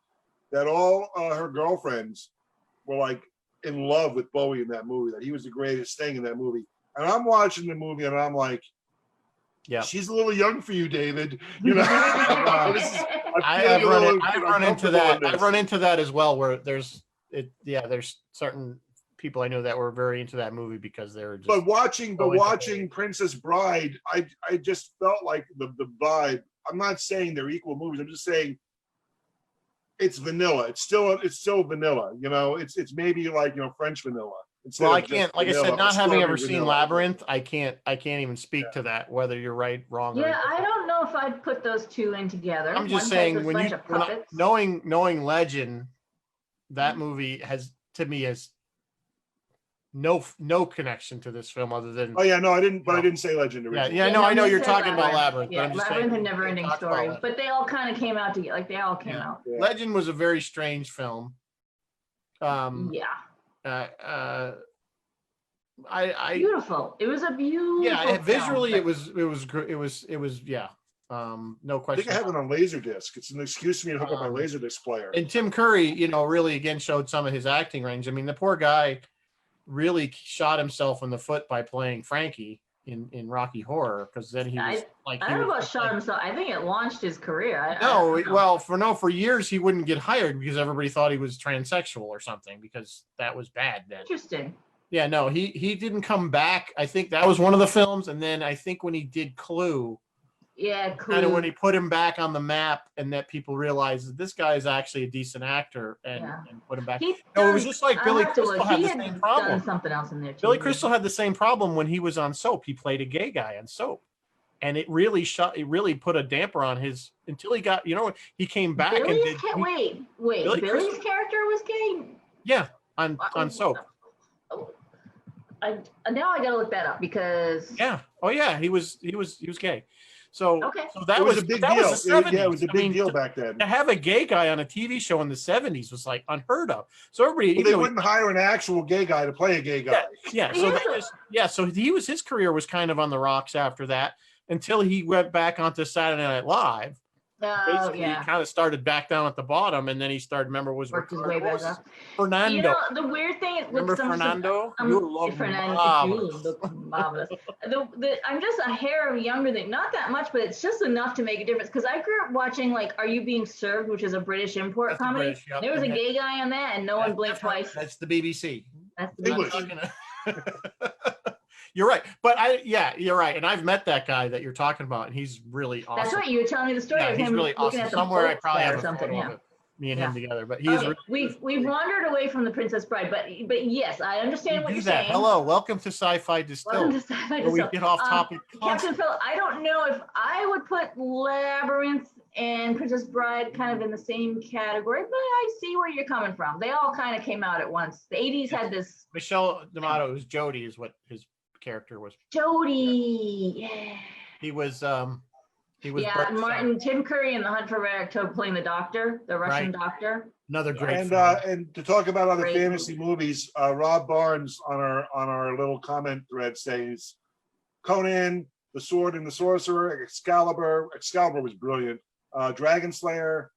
B: that all her girlfriends were like in love with Bowie in that movie, that he was the greatest thing in that movie. And I'm watching the movie and I'm like, yeah, she's a little young for you, David. You know,
A: I've run into that. I've run into that as well, where there's certain people I know that were very into that movie because they were just.
B: But watching Princess Bride, I just felt like the vibe. I'm not saying they're equal movies. I'm just saying it's vanilla. It's still vanilla. You know, it's maybe like, you know, French vanilla.
A: Well, I can't, like vanilla, I said, not having ever seen Labyrinth, I can't even speak to that, whether you're right, wrong.
C: Yeah, I don't know if I'd put those two in together.
A: I'm just saying, knowing Legend, that movie has no connection to this film other than.
B: Oh yeah, no, I didn't say Legend originally.
A: Yeah, no, I know you're talking about Labyrinth.
C: Yeah, Labyrinth and Neverending Story, but they all kind of came out together. Like they all came out.
A: Yeah. Legend was a very strange film.
C: Beautiful. It was a beautiful.
A: Yeah, visually it was no question.
B: I think I have it on Laserdisc. It's an excuse for me to hook up my Laserdisc player.
A: And Tim Curry, you know, really again showed some of his acting range. I mean, the poor guy really shot himself in the foot by playing Frankie in Rocky Horror, because then he was like.
C: I don't know about shot himself. I think it launched his career.
A: For years he wouldn't get hired because everybody thought he was transsexual or something, because that was bad then.
C: Interesting.
A: Yeah, no, he didn't come back. I think that was one of the films, and then I think when he did Clue.
C: Yeah, Clue.
A: Kind of when he put him back on the map, and that people realized that this guy is actually a decent actor, and put him back. It was just like Billy Crystal had the same problem.
C: Something else in there too.
A: Billy Crystal had the same problem when he was on Soap. He played a gay guy on Soap, and it really put a damper on his until he got, he came back and did.
C: Wait. Billy's character was gay?
A: Yeah, on Soap.
C: Now I gotta look that up because.
A: Yeah. Oh yeah, he was gay. So, so that was
B: a big
A: deal.
B: Was the 70s. Yeah, it was a big deal back then.
A: To have a gay guy on a TV show in the 70s was like unheard of. So everybody,
B: they wouldn't hire an actual gay guy to play a gay guy.
A: Yeah. So his career was kind of on the rocks after that, until he went back onto Saturday Night Live, basically kind of started back down at the bottom, and then he started. Remember,
C: worked his way back up.
A: Fernando.
C: You know, the weird thing is,
A: remember Fernando? You look
C: marvelous. I'm just a hair younger than, not that much, but it's just enough to make a difference. Because I grew up watching like Are You Being Served, which is a British import comedy.
A: British, yep.
C: There was a gay guy on that, and no one blinked twice.
A: That's the BBC.
C: That's the BBC.
A: You're right, but you're right, and I've met that guy that you're talking about, and he's really awesome.
C: That's right. You were telling me the story of him.
A: He's really awesome.
C: At
A: Somewhere I probably have
C: or something.
A: of it, me and him together, but he's.
C: Okay. We've wandered away from The Princess Bride, but yes, I understand what you're saying.
A: Hello, welcome to SciFi Distilled.
C: Welcome to SciFi Distilled.
A: We get off topic.
C: Captain Phil, I don't know if I would put Labyrinth and Princess Bride kind of in the same category, but I see where you're coming from. They all kind of came out at once. The 80s had this.
A: Michelle D'Amato, who's Jodie, is what his character was.
C: Jodie, yeah.
A: He was.
C: Tim Curry in The Hunt for Red October playing the doctor, the Russian doctor.
A: Another great.
B: And to talk about other fantasy movies, Rob Barnes on our little comment thread says Conan, The Sword and the Sorcerer, Excalibur. Excalibur was brilliant. Dragon Slayer,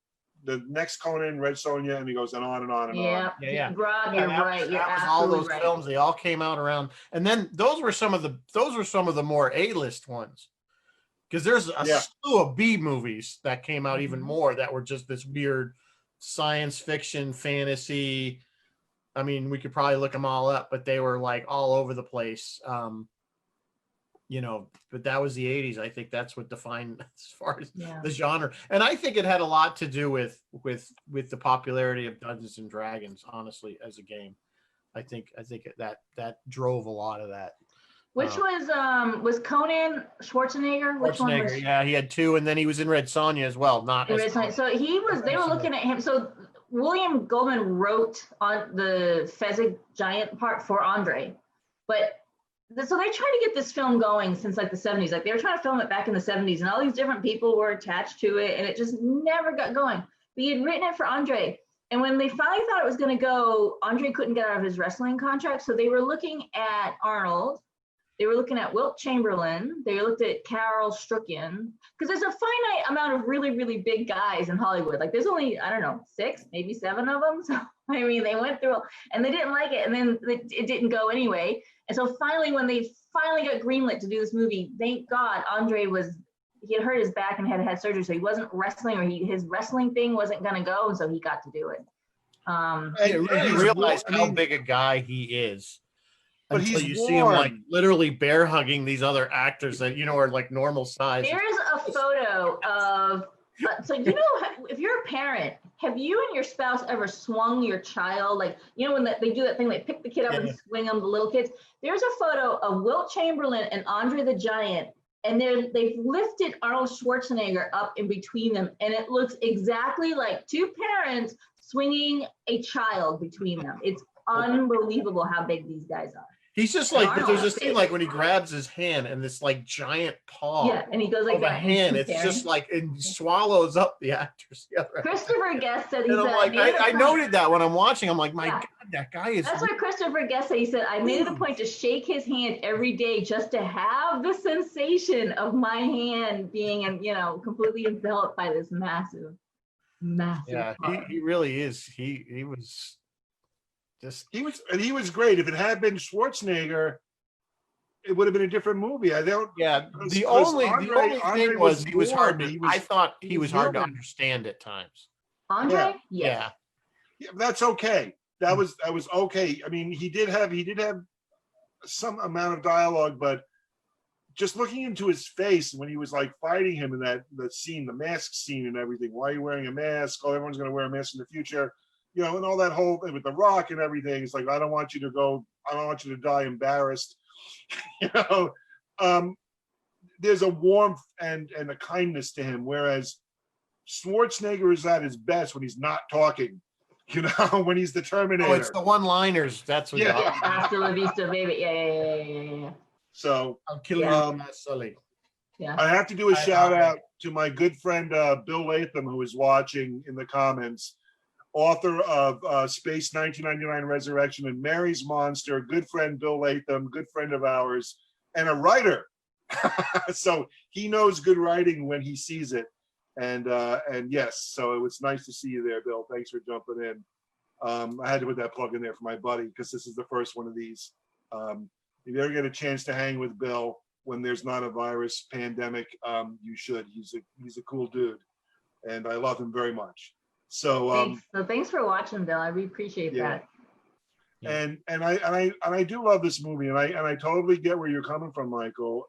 B: the next Conan, Red Sonja, and he goes on and on and on.
C: Yeah. Rob, you're right. You're absolutely
A: all those
C: right.
A: films, they all came out around, and then those were some of the more A-list ones. Because there's a slew of B movies that came out even more that were just this weird science fiction, fantasy. I mean, we could probably look them all up, but they were like all over the place. But that was the 80s. I think that's what defined as far as the genre. And I think it had a lot to do with the popularity of Dungeons and Dragons, honestly, as a game. I think that drove a lot of that.
C: Which was Conan Schwarzenegger? Which one was?
A: Yeah, he had two, and then he was in Red Sonja as well.
C: So he was. They were looking at him. So William Goldman wrote on the Fezzik giant part for Andre, but so they tried to get this film going since like the 70s. Like they were trying to film it back in the 70s, and all these different people were attached to it, and it just never got going. But he had written it for Andre. And when they finally thought it was going to go, Andre couldn't get out of his wrestling contract, so they were looking at Arnold. They were looking at Wilt Chamberlain. They looked at Carol Strucken. Because there's a finite amount of really, really big guys in Hollywood. Like there's only, 6, maybe 7 of them. So, I mean, they went through and they didn't like it. And then it didn't go anyway. And so finally, when they finally got greenlit to do this movie, thank God, Andre he had hurt his back and had surgery. So he wasn't wrestling, or his wrestling thing wasn't going to go. And so he got to do it.
A: You realize how big a guy he is. But until you see him like literally bear hugging these other actors that are like normal size.
C: There's a photo of if you're a parent, have you and your spouse ever swung your child? Like when they do that thing, they pick the kid up and swing them, the little kids. There's a photo of Wilt Chamberlain and Andre the Giant, and they've lifted Arnold Schwarzenegger up in between them, and it looks exactly like two parents swinging a child between them. It's unbelievable how big these guys are.
A: He's just like, there's this thing like when he grabs his hand and this like giant paw.
C: Yeah, and he goes like that.
A: Hand, it's just like it swallows up the actors.
C: Christopher Guest said he
A: said. I noted that when I'm watching. I'm like, my God, that guy is.
C: That's what Christopher Guest said. He said, I made it a point to shake his hand every day just to have the sensation of my hand being, completely enveloped by this massive.
A: Yeah, he really is. He was.
B: He was great. If it had been Schwarzenegger, it would have been a different movie. I don't.
A: Yeah, the only thing was he was hard. I thought he was hard to understand at times.
C: Andre,
B: yeah, that's okay. That was okay. I mean, he did have some amount of dialogue, but just looking into his face when he was like fighting him in that scene, the mask scene and everything. Why are you wearing a mask? Oh, everyone's going to wear a mask in the future. And all that whole thing with The Rock and everything. It's like, I don't want you to die embarrassed. There's a warmth and a kindness to him, whereas Schwarzenegger is at his best when he's not talking, when he's the Terminator.
A: Oh, it's the one-liners. That's what
C: Hasta la vista, baby. Yeah.
B: So
A: I'll kill you, Sully.
C: Yeah.
B: I have to do a shout out to my good friend Bill Latham, who is watching in the comments. Author of Space 1999 Resurrection and Mary's Monster, good friend Bill Latham, good friend of ours, and a writer. So he knows good writing when he sees it. And yes, so it was nice to see you there, Bill. Thanks for jumping in. I had to put that plug in there for my buddy because this is the first one of these. If you ever get a chance to hang with Bill when there's not a virus pandemic, you should. He's a cool dude, and I love him very much. So
C: thanks for watching, Bill. I really appreciate that.
B: And I do love this movie, and I totally get where you're coming from, Michael.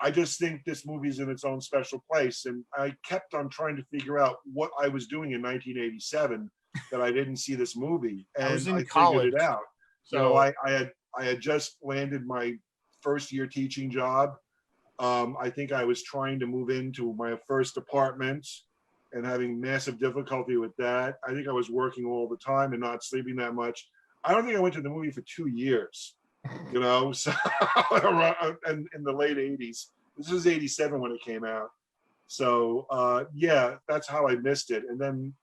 B: I just think this movie's in its own special place, and I kept on trying to figure out what I was doing in 1987 that I didn't see this movie, and
A: I was in
B: I
A: college.
B: figured it out.
A: So
B: I had just landed my first year teaching job. I think I was trying to move into my first apartment and having massive difficulty with that. I think I was working all the time and not sleeping that much. I don't think I went to the movie for 2 years. So and in the late 80s. This was 87 when it came out. So yeah, that's how I missed it. And then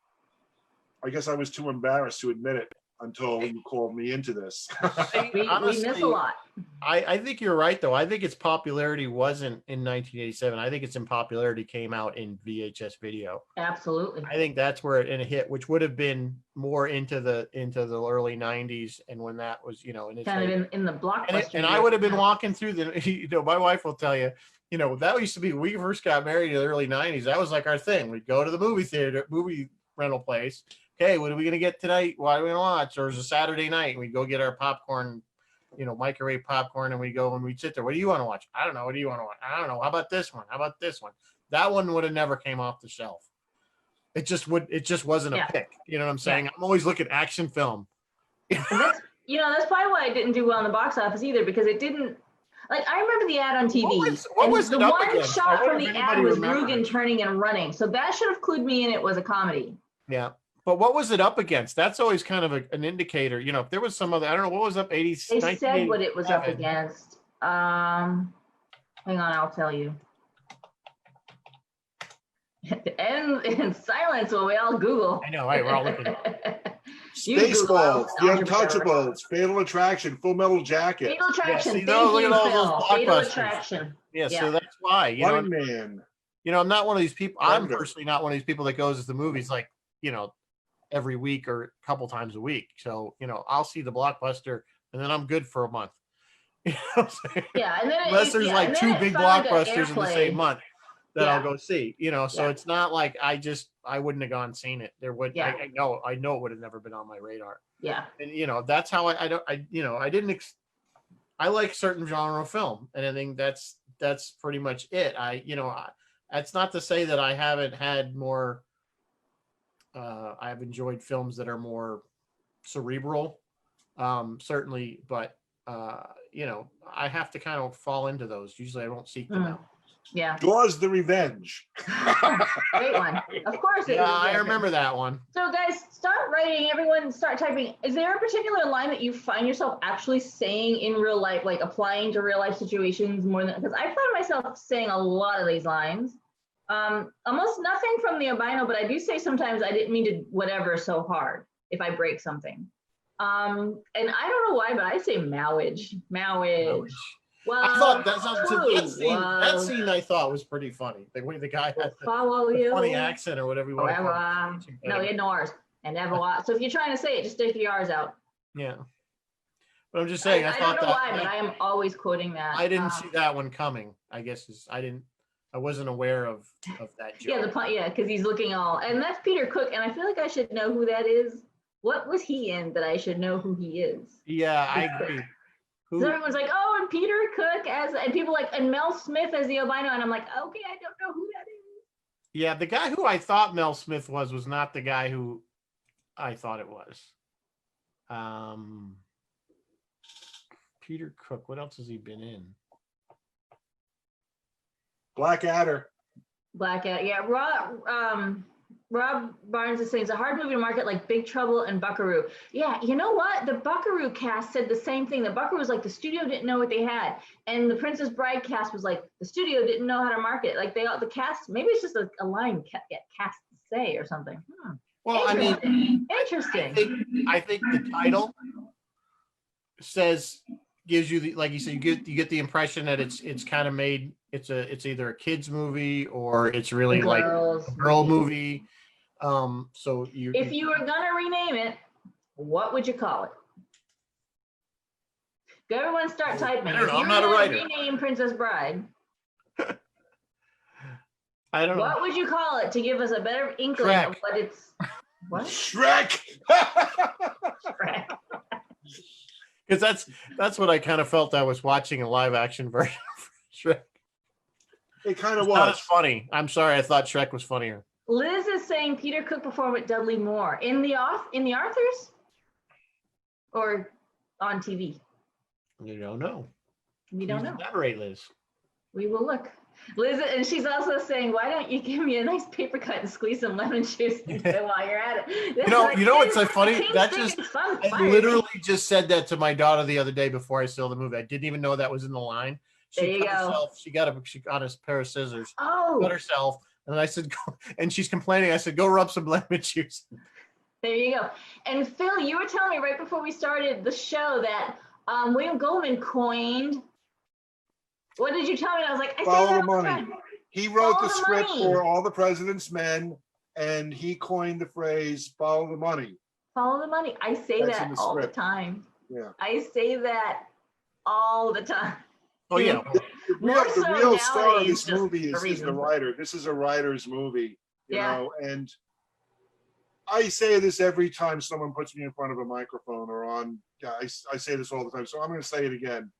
B: I guess I was too embarrassed to admit it until you called me into this.
C: Honestly, we miss a lot.
A: I think you're right, though. I think its popularity wasn't in 1987. I think its popularity came out in VHS video.
C: Absolutely.
A: I think that's where it hit, which would have been more into the early 90s, and when that was, in its
C: kind of in the blockbuster.
A: And I would have been walking through the, my wife will tell you, that used to be, we first got married in the early 90s. That was like our thing. We'd go to the movie rental place. Okay, what are we going to get tonight? What are we going to watch? Or it was a Saturday night, and we'd go get our popcorn, microwave popcorn, and we go and we'd sit there. What do you want to watch? I don't know. What do you want to watch? I don't know. How about this one? How about this one? That one would have never came off the shelf. It just wasn't a pick. You know what I'm saying? Yeah. I'm always looking at action film.
C: That's probably why I didn't do well in the box office either, because it didn't. Like, I remember the ad on TV.
A: What was
C: the one shot from the ad was Rugen turning and running. So that should have clued me in. It was a comedy.
A: Yeah. But what was it up against? That's always kind of an indicator. If there was some other, I don't know, what was up 80s?
C: They said what it was up against. Hang on, I'll tell you. And in silence while we all Google.
A: I know, right? We're all looking.
B: Spaceballs, The Untouchables, Fatal Attraction, Full Metal Jacket.
C: Fatal Attraction.
A: Yeah, look at all those blockbusters.
C: Fatal Attraction.
A: Yeah, so that's why.
B: Running Man.
A: I'm not one of these people. I'm personally not one of these people that goes to the movies like, every week or a couple times a week. So, I'll see the blockbuster and then I'm good for a month.
C: Yeah, and then
A: unless there's like two big blockbusters in the same month that I'll go see. So it's not like I wouldn't have gone seen it. There would I know it would have never been on my radar.
C: Yeah.
A: And that's how I like certain genre of film, and I think that's pretty much it. That's not to say that I haven't had more I've enjoyed films that are more cerebral, certainly, but I have to kind of fall into those. Usually I don't seek them out.
C: Yeah.
B: Jaws the Revenge.
C: Great one. Of course.
A: I remember that one.
C: So guys, start writing. Everyone start typing. Is there a particular line that you find yourself actually saying in real life, like applying to real life situations more than, because I find myself saying a lot of these lines. Almost nothing from the albino, but I do say sometimes I didn't mean to whatever so hard if I break something. And I don't know why, but I say mowage. Well,
A: I thought that scene I thought was pretty funny. The way the guy had the funny accent or whatever you want to call it.
C: No, he had no R's and never was. So if you're trying to say it, just take the R's out.
A: Yeah. But I'm just saying, I thought
C: don't know why, but I am always quoting that.
A: I didn't see that one coming. I guess I wasn't aware of that joke.
C: Yeah, because he's looking all, and that's Peter Cook, and I feel like I should know who that is. What was he in that I should know who he is?
A: Yeah, I agree.
C: So everyone's like, oh, and Peter Cook and people like, and Mel Smith as the albino, and I'm like, okay, I don't know who that is.
A: Yeah, the guy who I thought Mel Smith was not the guy who I thought it was. Peter Cook. What else has he been in?
B: Blackadder.
C: Yeah. Rob Barnes is saying it's a hard movie to market like Big Trouble and Buckaroo. Yeah, you know what? The Buckaroo cast said the same thing. The Buckaroo was like the studio didn't know what they had, and the Princess Bride cast was like the studio didn't know how to market. Like the cast, maybe it's just a line cast to say or something.
A: Well, I mean,
C: interesting.
A: I think the title says gives you the, like you said, you get the impression that it's kind of made, it's either a kids movie or it's really like a girl movie. So
C: if you were gonna rename it, what would you call it? Go, everyone start typing.
A: I don't know, I'm not a writer.
C: Rename Princess Bride.
A: I don't know.
C: What would you call it to give us a better inkling of what it's? What?
B: Shrek.
C: Shrek.
A: Because that's what I kind of felt I was watching a live action version of Shrek.
B: It kind of was.
A: Not as funny. I'm sorry, I thought Shrek was funnier.
C: Liz is saying Peter could perform with Dudley Moore in the Arthurs, or on TV.
A: You don't know.
C: We don't know.
A: Elaborate, Liz.
C: We will look. Liz, and she's also saying, why don't you give me a nice paper cut and squeeze some lemon juice while you're at it?
A: You know what's so funny? That just I literally just said that to my daughter the other day before I saw the movie. I didn't even know that was in the line. She got a pair of scissors.
C: Oh.
A: Cut herself, and I said, go, and she's complaining. I said, go rub some lemon juice.
C: There you go. And Phil, you were telling me right before we started the show that William Goldman coined. What did you tell me? I was like, I
B: Follow
C: say that
B: the
C: all the
B: money.
C: time.
B: He wrote
C: Follow
B: the script
C: money.
B: for All the President's Men, and he coined the phrase "follow the money."
C: Follow the money. I say
B: That's
C: that all the time.
B: Yeah.
C: I say that all the time.
A: Oh yeah.
B: The real star of this movie is the writer. This is a writer's movie, you know, and I say this every time someone puts me in front of a microphone or on. Yeah, I say this all the time, so I'm going to say it again.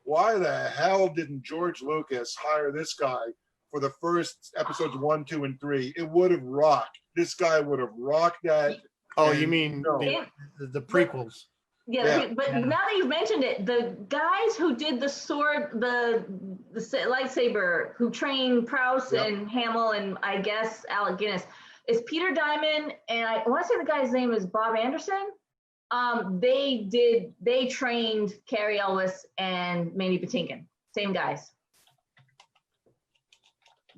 B: Why the hell didn't George Lucas hire this guy for the first episodes 1, 2, and 3? It would have rocked. This guy would have rocked that.
A: Oh, you mean the prequels?
C: Yeah, but now that you've mentioned it, the guys who did the sword, the lightsaber, who trained Prowse and Hamill and I guess Alec Guinness, is Peter Diamond, and I want to say the guy's name is Bob Anderson. They trained Cary Elwes and Mandy Patinkin, same guys.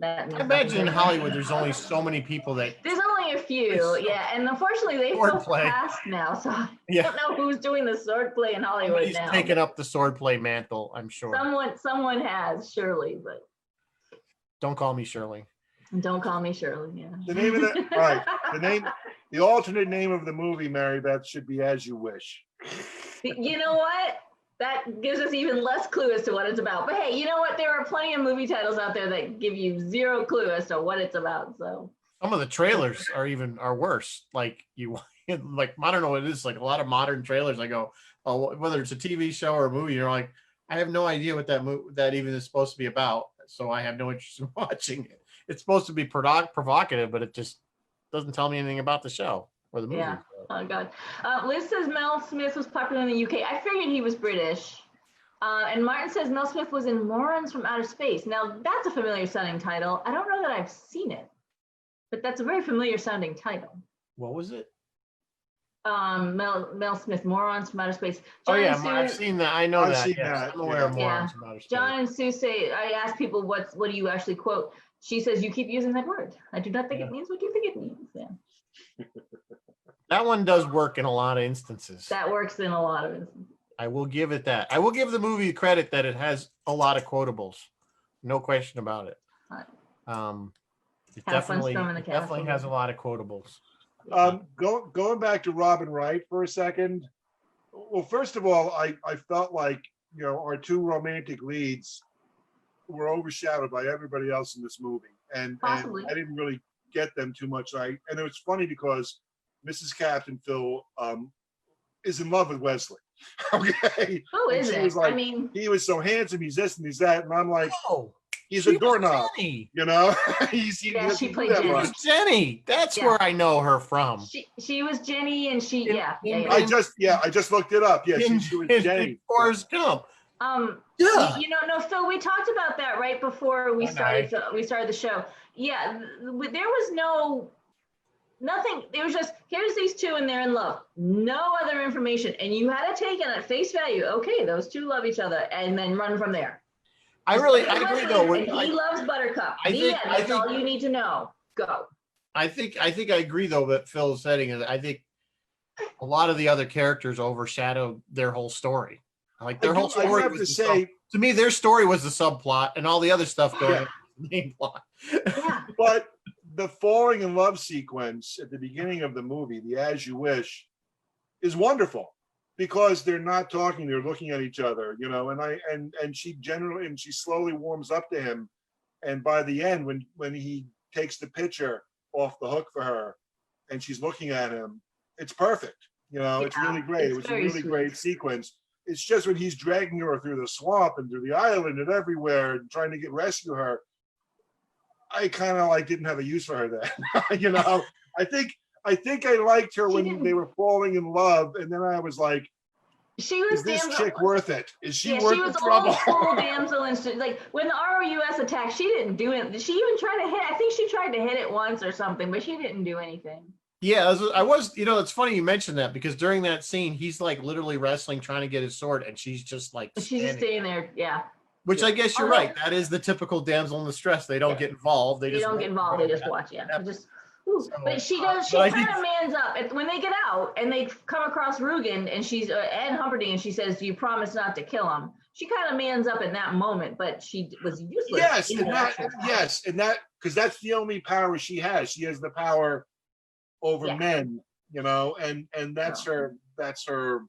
A: I imagine in Hollywood there's only so many people that.
C: There's only a few, and unfortunately they've both passed now, so I don't know who's doing the swordplay in Hollywood now.
A: He's taken up the swordplay mantle, I'm sure.
C: Someone has, surely, but.
A: Don't call me Shirley.
C: Don't call me Shirley. Yeah.
B: The name of the alternate name of the movie, Mary Beth, should be As You Wish.
C: You know what? That gives us even less clue as to what it's about. But hey, you know what? There are plenty of movie titles out there that give you zero clue as to what it's about. So
A: some of the trailers are worse. Like I don't know what it is. Like a lot of modern trailers, I go, oh, whether it's a TV show or a movie, you're like, I have no idea what that even is supposed to be about. So I have no interest in watching it. It's supposed to be provocative, but it just doesn't tell me anything about the show or the movie.
C: Yeah. Oh God. Liz says Mel Smith was popular in the UK. I figured he was British. And Martin says Mel Smith was in Morons from Outer Space. Now that's a familiar sounding title. I don't know that I've seen it, but that's a very familiar sounding title.
A: What was it?
C: Mel Smith, Morons from Outer Space.
A: John I've seen that. I know that. Yes. I'm aware of Morons from Outer Space.
C: John and Sue say, I asked people what do you actually quote? She says, you keep using that word. I do not think it means what you think it means. Yeah.
A: That one does work in a lot of instances.
C: That works in a lot of instances.
A: I will give it that. I will give the movie credit that it has a lot of quotables. No question about it. It definitely has a lot of quotables.
B: Going back to Robin Wright for a second. Well, first of all, I felt like, our two romantic leads were overshadowed by everybody else in this movie. And I didn't really get them too much. And it was funny because Mrs. Captain Phil is in love with Wesley. Okay.
C: Who isn't?
B: Like, he was so handsome, he's this and he's that. And I'm like, he's a doorknob.
A: Jenny.
C: She played Jenny.
A: Jenny. That's where I know her from.
C: She was Jenny, and
B: I just looked it up. Yeah, she was Jenny.
A: Forrest Gump.
C: No, Phil, we talked about that right before we started the show. Yeah, there was nothing. It was just, here's these two and they're in love. No other information. And you had to take it at face value. Okay, those two love each other, and then run from there. I agree though. He loves Buttercup. That's all you need to know. Go.
A: I think I agree though that Phil's setting is, I think a lot of the other characters overshadow their whole story. Like their whole story.
B: I have to say,
A: to me, their story was the subplot, and all the other stuff going on the main plot.
B: But the falling in love sequence at the beginning of the movie, the "As You Wish," is wonderful because they're not talking; they're looking at each other, you know. And she slowly warms up to him, and by the end, when he takes the picture off the hook for her, and she's looking at him, it's perfect. You know, it's really great. It was a really great sequence. It's just when he's dragging her through the swamp and through the island and everywhere and trying to rescue her, I kind of like didn't have a use for her then. You know, I think I liked her when they were falling in love, and then I was like, is this chick worth it? Is she worth the trouble?
C: She was old school damsel in like when the ROUS attacked, she didn't do it. Did she even try to hit? I think she tried to hit it once or something, but she didn't do anything.
A: Yeah, I was, you know, it's funny you mentioned that because during that scene, he's like literally wrestling, trying to get his sword, and she's just like
C: staying there. Yeah.
A: Which I guess you're right. That is the typical damsel in distress. They don't get involved. They don't get involved.
C: They just watch. Yeah. But she does. She kind of mans up when they get out and they come across Rugen and she's and Humperdinck and she says, "Do you promise not to kill him?" She kind of mans up in that moment, but she was useless.
B: Yes, and that because that's the only power she has. She has the power over men, you know, and that's her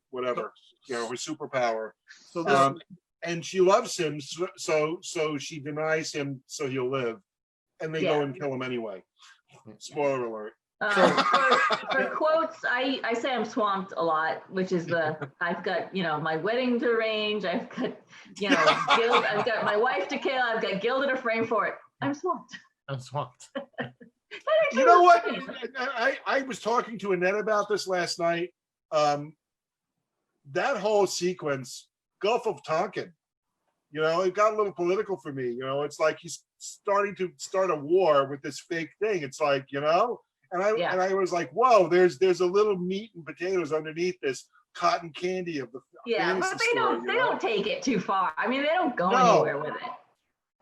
B: whatever, you know, her superpower. So and she loves him, so she denies him so he'll live, and they go and kill him anyway. Spoiler alert.
C: For quotes, I say I'm swamped a lot, which is I've got, you know, my wedding to arrange, I've got, you know, I've got my wife to kill, I've got Gilda to frame for it. I'm swamped.
B: You know what? I was talking to Annette about this last night. That whole sequence, Gulf of Tonkin, you know, it got a little political for me. You know, it's like he's starting to start a war with this fake thing. It's like, you know, and I was like, whoa, there's a little meat and potatoes underneath this cotton candy of the
C: but they don't take it too far. I mean, they don't go anywhere with it.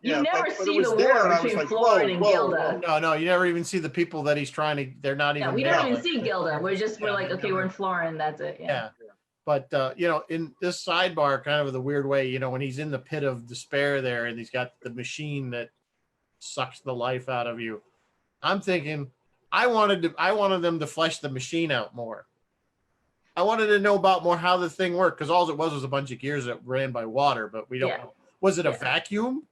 C: You never see the war between Florin and Gilda.
A: No, you never even see the people that he's trying to. They're not even.
C: We don't even see Gilda. We're like, okay, we're in Florin. That's it.
A: Yeah. But you know, in this sidebar, kind of the weird way, you know, when he's in the pit of despair there, and he's got the machine that sucks the life out of you, I'm thinking, I wanted them to flesh the machine out more. I wanted to know about more how the thing worked because all it was a bunch of gears that ran by water, but we don't know. Was it a vacuum?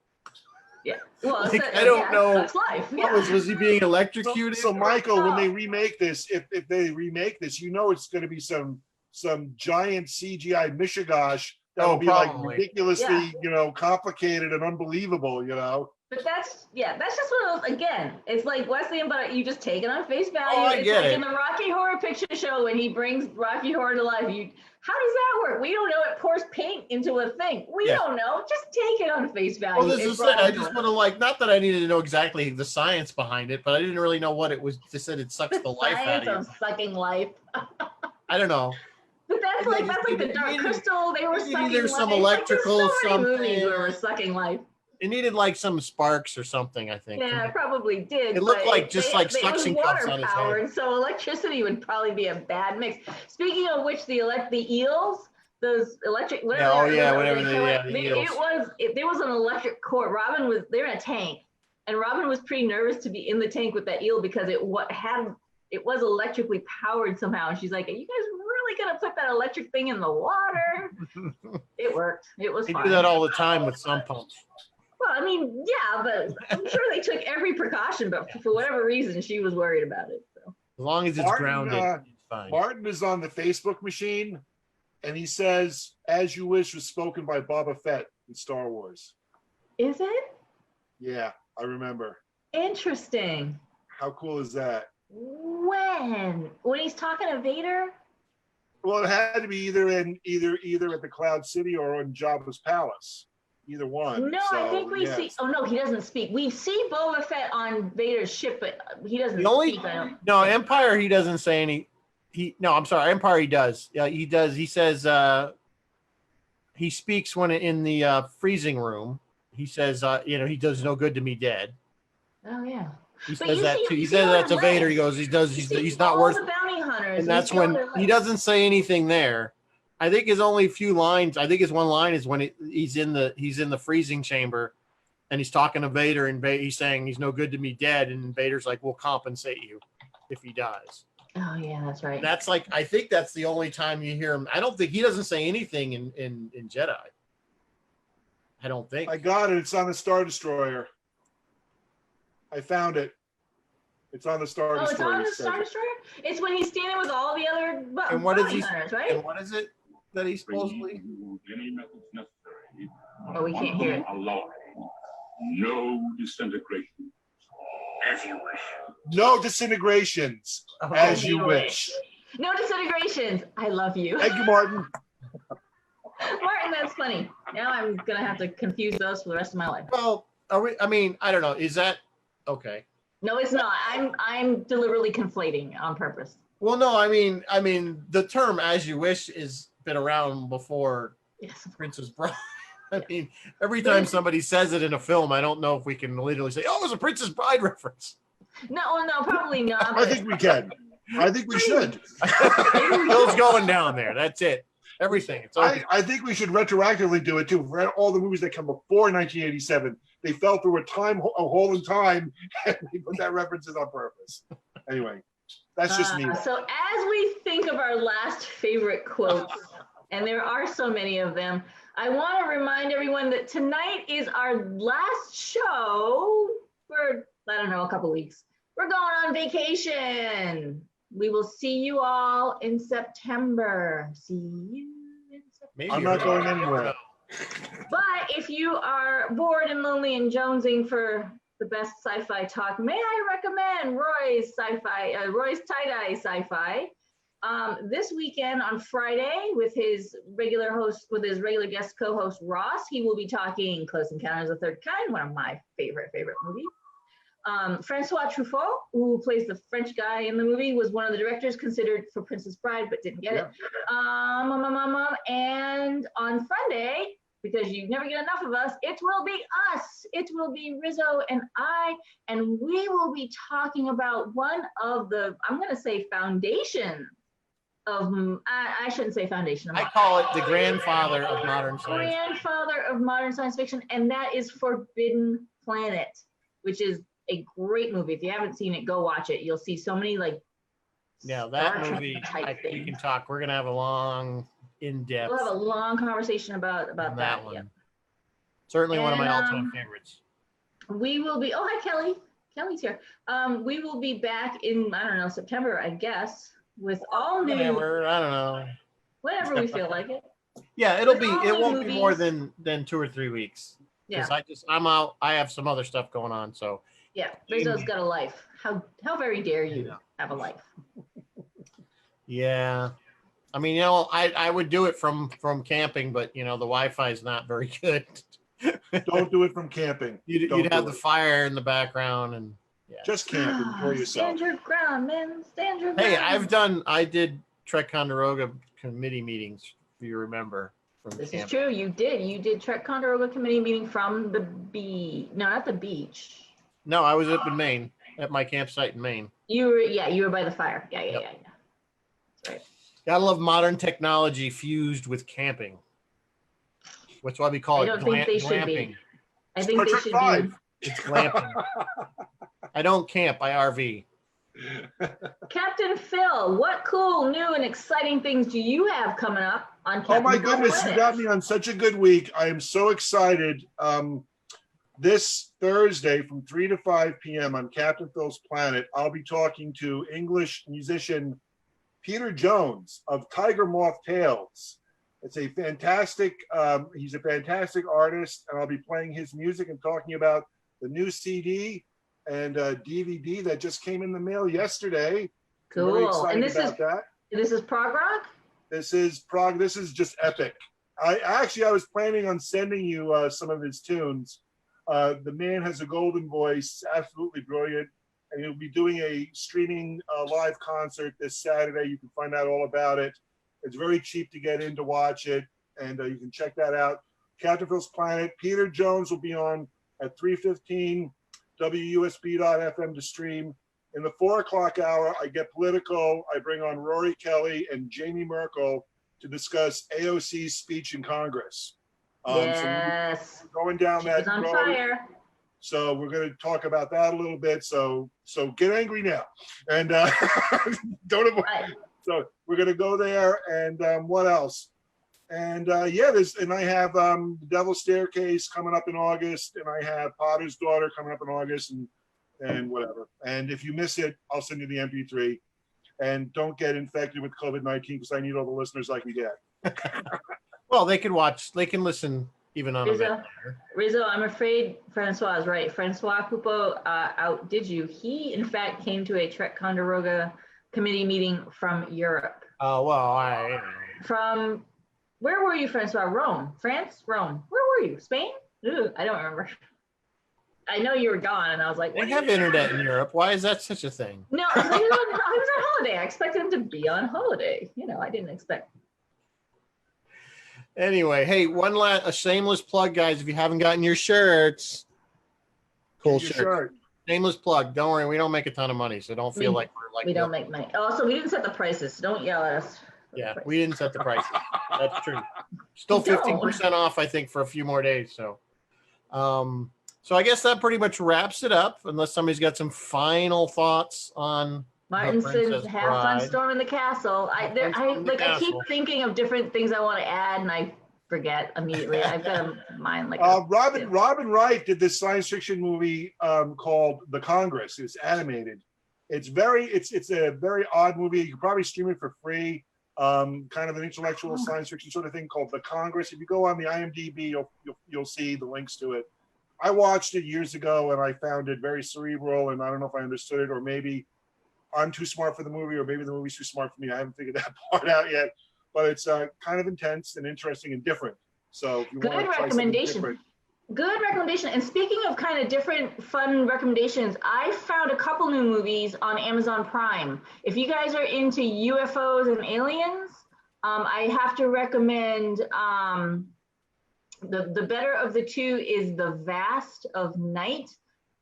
C: Yeah. Well,
A: I don't know.
C: That's life. Yeah.
A: Was he being electrocuted?
B: So Michael, when they remake this, if they remake this, you know it's going to be some giant CGI mishigash that will be like ridiculously, you know, complicated and unbelievable, you know.
C: But that's just one of those, again, it's like Wesley, but you just take it on face value.
A: I get it.
C: In the Rocky Horror Picture Show when he brings Rocky Horror to life, how does that work? We don't know. It pours paint into a thing. We don't know. Just take it on face value.
A: Well, this is it. I just want to not that I needed to know exactly the science behind it, but I didn't really know what it was. They said it sucks the life out of you.
C: Science of sucking life.
A: I don't know.
C: But that's like the Dark Crystal. They were sucking life.
A: There's some electrical something.
C: Movies where we're sucking life.
A: It needed like some sparks or something, I think.
C: Yeah, it probably did.
A: It looked like suction cups on his head.
C: So electricity would probably be a bad mix. Speaking of which, the eels, those electric.
A: The eels.
C: There was an electric cord. They're in a tank, and Robin was pretty nervous to be in the tank with that eel because it was electrically powered somehow. And she's like, "Are you guys really gonna put that electric thing in the water?" It worked. It was.
A: They
C: fine.
A: do that all the time with sump pumps.
C: Well, I mean, yeah, but I'm sure they took every precaution, but for whatever reason, she was worried about it. So.
A: As long as it's grounded, it's fine.
B: Martin is on the Facebook machine, and he says, "As You Wish" was spoken by Boba Fett in Star Wars.
C: Is it?
B: Yeah, I remember.
C: Interesting.
B: How cool is that?
C: When he's talking to Vader?
B: Well, it had to be either at the Cloud City or on Jabba's palace. Either one.
C: No, I think we see. Oh no, he doesn't speak. We see Boba Fett on Vader's ship, but he doesn't speak.
A: No, Empire. He doesn't say any. I'm sorry. Empire. He does. Yeah, he does. He says. He speaks when in the freezing room. He says, he does no good to me dead.
C: Oh yeah.
A: He says that too. He says that to Vader. He goes. He's not worth.
C: The bounty hunters.
A: And that's when he doesn't say anything there. I think his only few lines. I think his one line is when he's in the freezing chamber, and he's talking to Vader, and he's saying he's no good to me dead, and Vader's like, "We'll compensate you if he dies."
C: Oh yeah, that's right.
A: And that's like, I think that's the only time you hear him. I don't think he doesn't say anything in Jedi. I don't think.
B: I got it. It's on the Star Destroyer. I found it. It's on the Star Destroyer.
C: It's on the Star Destroyer? It's when he's standing with all the other
A: and what is he?
C: hunters, right?
A: And what is it that he's supposedly?
E: Any methods necessary.
C: Oh, we can't hear it.
E: Allowing no disintegration.
D: As you wish.
B: No disintegrations.
A: Oh,
B: As you wish.
C: No disintegrations. I love you.
B: Thank you, Martin.
C: Martin, that's funny. Now I'm gonna have to confuse those for the rest of my life.
A: Well, are we? I mean, I don't know. Is that okay?
C: No, it's not. I'm deliberately conflating on purpose.
A: Well, no. I mean, the term "as you wish" has been around before.
C: Yes.
A: Princess Bride. I mean, every time somebody says it in a film, I don't know if we can literally say, "Oh, it was a Princess Bride reference."
C: No, probably not.
B: I think we can. I think we should.
A: Bill's going down there. That's it. Everything. It's okay.
B: I think we should retroactively do it too. For all the movies that come before 1987, they fell through a hole in time, and they put that reference in on purpose. Anyway, that's just me.
C: So as we think of our last favorite quotes, and there are so many of them, I want to remind everyone that tonight is our last show for, I don't know, a couple weeks. We're going on vacation. We will see you all in September. See you in September.
A: Maybe
B: I'm not going anywhere.
C: But if you are bored and lonely and jonesing for the best sci-fi talk, may I recommend Roy's Tie-Dye Sci-Fi. This weekend on Friday with his regular guest co-host Ross, he will be talking Close Encounters of the Third Kind, one of my favorite movies. Francois Truffaut, who plays the French guy in the movie, was one of the directors considered for Princess Bride, but didn't get it. And on Sunday, because you never get enough of us, it will be us. It will be Rizzo and I, and we will be talking about one of the, I'm going to say foundation of, I shouldn't say foundation.
A: I call it the grandfather of modern science.
C: Grandfather of modern science fiction, and that is Forbidden Planet, which is a great movie. If you haven't seen it, go watch it. You'll see so many
A: that movie. We can talk. We're gonna have a long, in-depth.
C: We'll have a long conversation about that
A: one.
C: Yeah.
A: Certainly one of my all-time favorites.
C: We will be. Oh, hi, Kelly. Kelly's here. We will be back in, I don't know, September, I guess, with all new.
A: Whatever. I don't know.
C: Whenever we feel like it.
A: Yeah, it won't be more than 2 or 3 weeks.
C: Yeah.
A: I'm out. I have some other stuff going on, so.
C: Yeah, Rizzo's got a life. How very dare you have a life?
A: Yeah. I mean, I would do it from camping, but the Wi-Fi is not very good.
B: Don't do it from camping.
A: You'd have the fire in the background, and
B: just camp. Enjoy yourself.
C: Stand your ground, man. Stand your ground.
A: Hey, I did Trek Ticonderoga committee meetings, if you remember.
C: This is true. You did Trek Ticonderoga committee meeting from the beach. No, not the beach.
A: No, I was up in Maine, at my campsite in Maine.
C: You were by the fire. Yeah. That's right.
A: Gotta love modern technology fused with camping. That's why we call it glamping.
C: I think they should be.
A: It's glamping. I don't camp, I RV.
C: Captain Phil, what cool, new, and exciting things do you have coming up on Captain
B: Oh my goodness, you got me on such a good week. I am so excited. This Thursday from 3 to 5 p.m. on Captain Phil's Planet, I'll be talking to English musician Peter Jones of Tiger Moth Tales. It's a fantastic, he's a fantastic artist, and I'll be playing his music and talking about the new CD and DVD that just came in the mail yesterday.
C: Cool.
B: Very excited
C: And this is prog rock?
B: This is just epic. I was planning on sending you some of his tunes. The man has a golden voice, absolutely brilliant, and he'll be doing a streaming live concert this Saturday. You can find out all about it. It's very cheap to get in to watch it, and you can check that out. Captain Phil's Planet. Peter Jones will be on at 3:15 WUSB.FM to stream. In the 4 o'clock hour, I get political. I bring on Rory Kelly and Jamie Merkel to discuss AOC's speech in Congress.
C: Yes.
B: So we're going down that
C: on
B: road.
C: Fire.
B: So we're going to talk about that a little bit. So get angry now, and don't avoid.
C: Right.
B: So we're going to go there, and what else? And and I have The Devil's Staircase coming up in August, and I have Potter's Daughter coming up in August, and whatever. And if you miss it, I'll send you the MP3. And don't get infected with COVID-19 because I need all the listeners I can get.
A: Well, they can listen even on a ventilator.
C: Rizzo, I'm afraid Francois is right. Francois Coupeau outdid you. He, in fact, came to a Trek Condoroga committee meeting from Europe.
A: Oh, well,
C: From, where were you, Francois? Rome? France? Rome? Where were you? Spain? Ooh, I don't remember. I know you were gone, and I was like,
A: they have internet in Europe. Why is that such a thing?
C: No, he was on holiday. I expected him to be on holiday. I didn't expect.
A: Anyway, hey, a shameless plug, guys. If you haven't gotten your shirts, cool shirt. Shameless plug. Don't worry, we don't make a ton of money, so don't feel like we're like.
C: We don't make money. Also, we didn't set the prices. So don't yell at us.
A: Yeah, we didn't set the prices. That's true. Still 15% off, I think, for a few more days. So, so I guess that pretty much wraps it up. Unless somebody's got some final thoughts on.
C: Martin says, "Have fun storming the castle." I keep thinking of different things I want to add, and I forget immediately. I've got a mind like.
B: Robin Wright did this science fiction movie called The Congress. It's animated. It's a very odd movie. You can probably stream it for free. Kind of an intellectual science fiction sort of thing called The Congress. If you go on the IMDb, you'll see the links to it. I watched it years ago, and I found it very cerebral, and I don't know if I understood it, or maybe I'm too smart for the movie, or maybe the movie's too smart for me. I haven't figured that part out yet, but it's kind of intense and interesting and different. So if you
C: good recommendation. Good recommendation. And speaking of kind of different fun recommendations, I found a couple new movies on Amazon Prime. If you guys are into UFOs and aliens, I have to recommend the better of the two is The Vast of Night.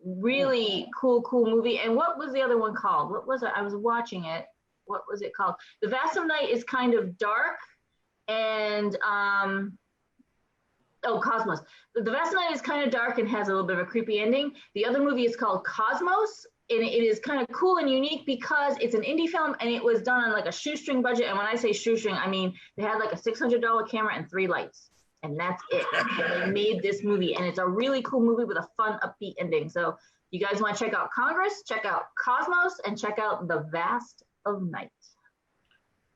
C: Really cool movie. And what was the other one called? What was it? I was watching it. What was it called? The Vast of Night is kind of dark, and Cosmos. The Vast of Night is kind of dark and has a little bit of a creepy ending. The other movie is called Cosmos, and it is kind of cool and unique because it's an indie film and it was done on like a shoestring budget. And when I say shoestring, I mean they had like a $600 camera and 3 lights. And that's it. And they made this movie, and it's a really cool movie with a fun, upbeat ending. So you guys want to check out Congress, check out Cosmos, and check out The Vast of Night.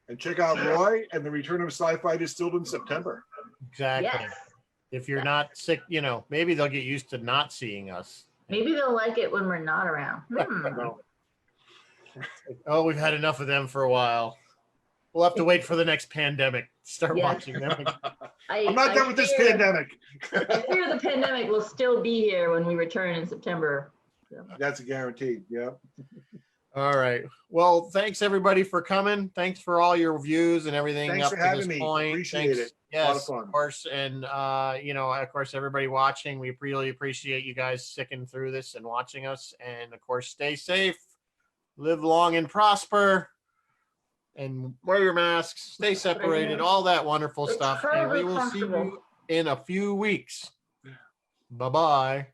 B: And check out Roy and the Return of Sci-Fi Distilled in September.
A: Exactly.
C: Yes.
A: If you're not sick, maybe they'll get used to not seeing us.
C: Maybe they'll like it when we're not around.
A: Oh, we've had enough of them for a while. We'll have to wait for the next pandemic to start watching them.
B: I'm not done with this pandemic.
C: I fear the pandemic will still be here when we return in September. So.
B: That's a guarantee. Yeah.
A: All right. Well, thanks everybody for coming. Thanks for all your views and everything.
B: Thanks
A: up
B: for having
A: to this
B: me.
A: point.
B: Appreciate it.
A: Yes,
B: a lot of fun.
A: Of course. And of course, everybody watching, we really appreciate you guys sticking through this and watching us. And of course, stay safe, live long and prosper. And wear your masks, stay separated, all that wonderful stuff. And we will see you in a few weeks. Bye-bye.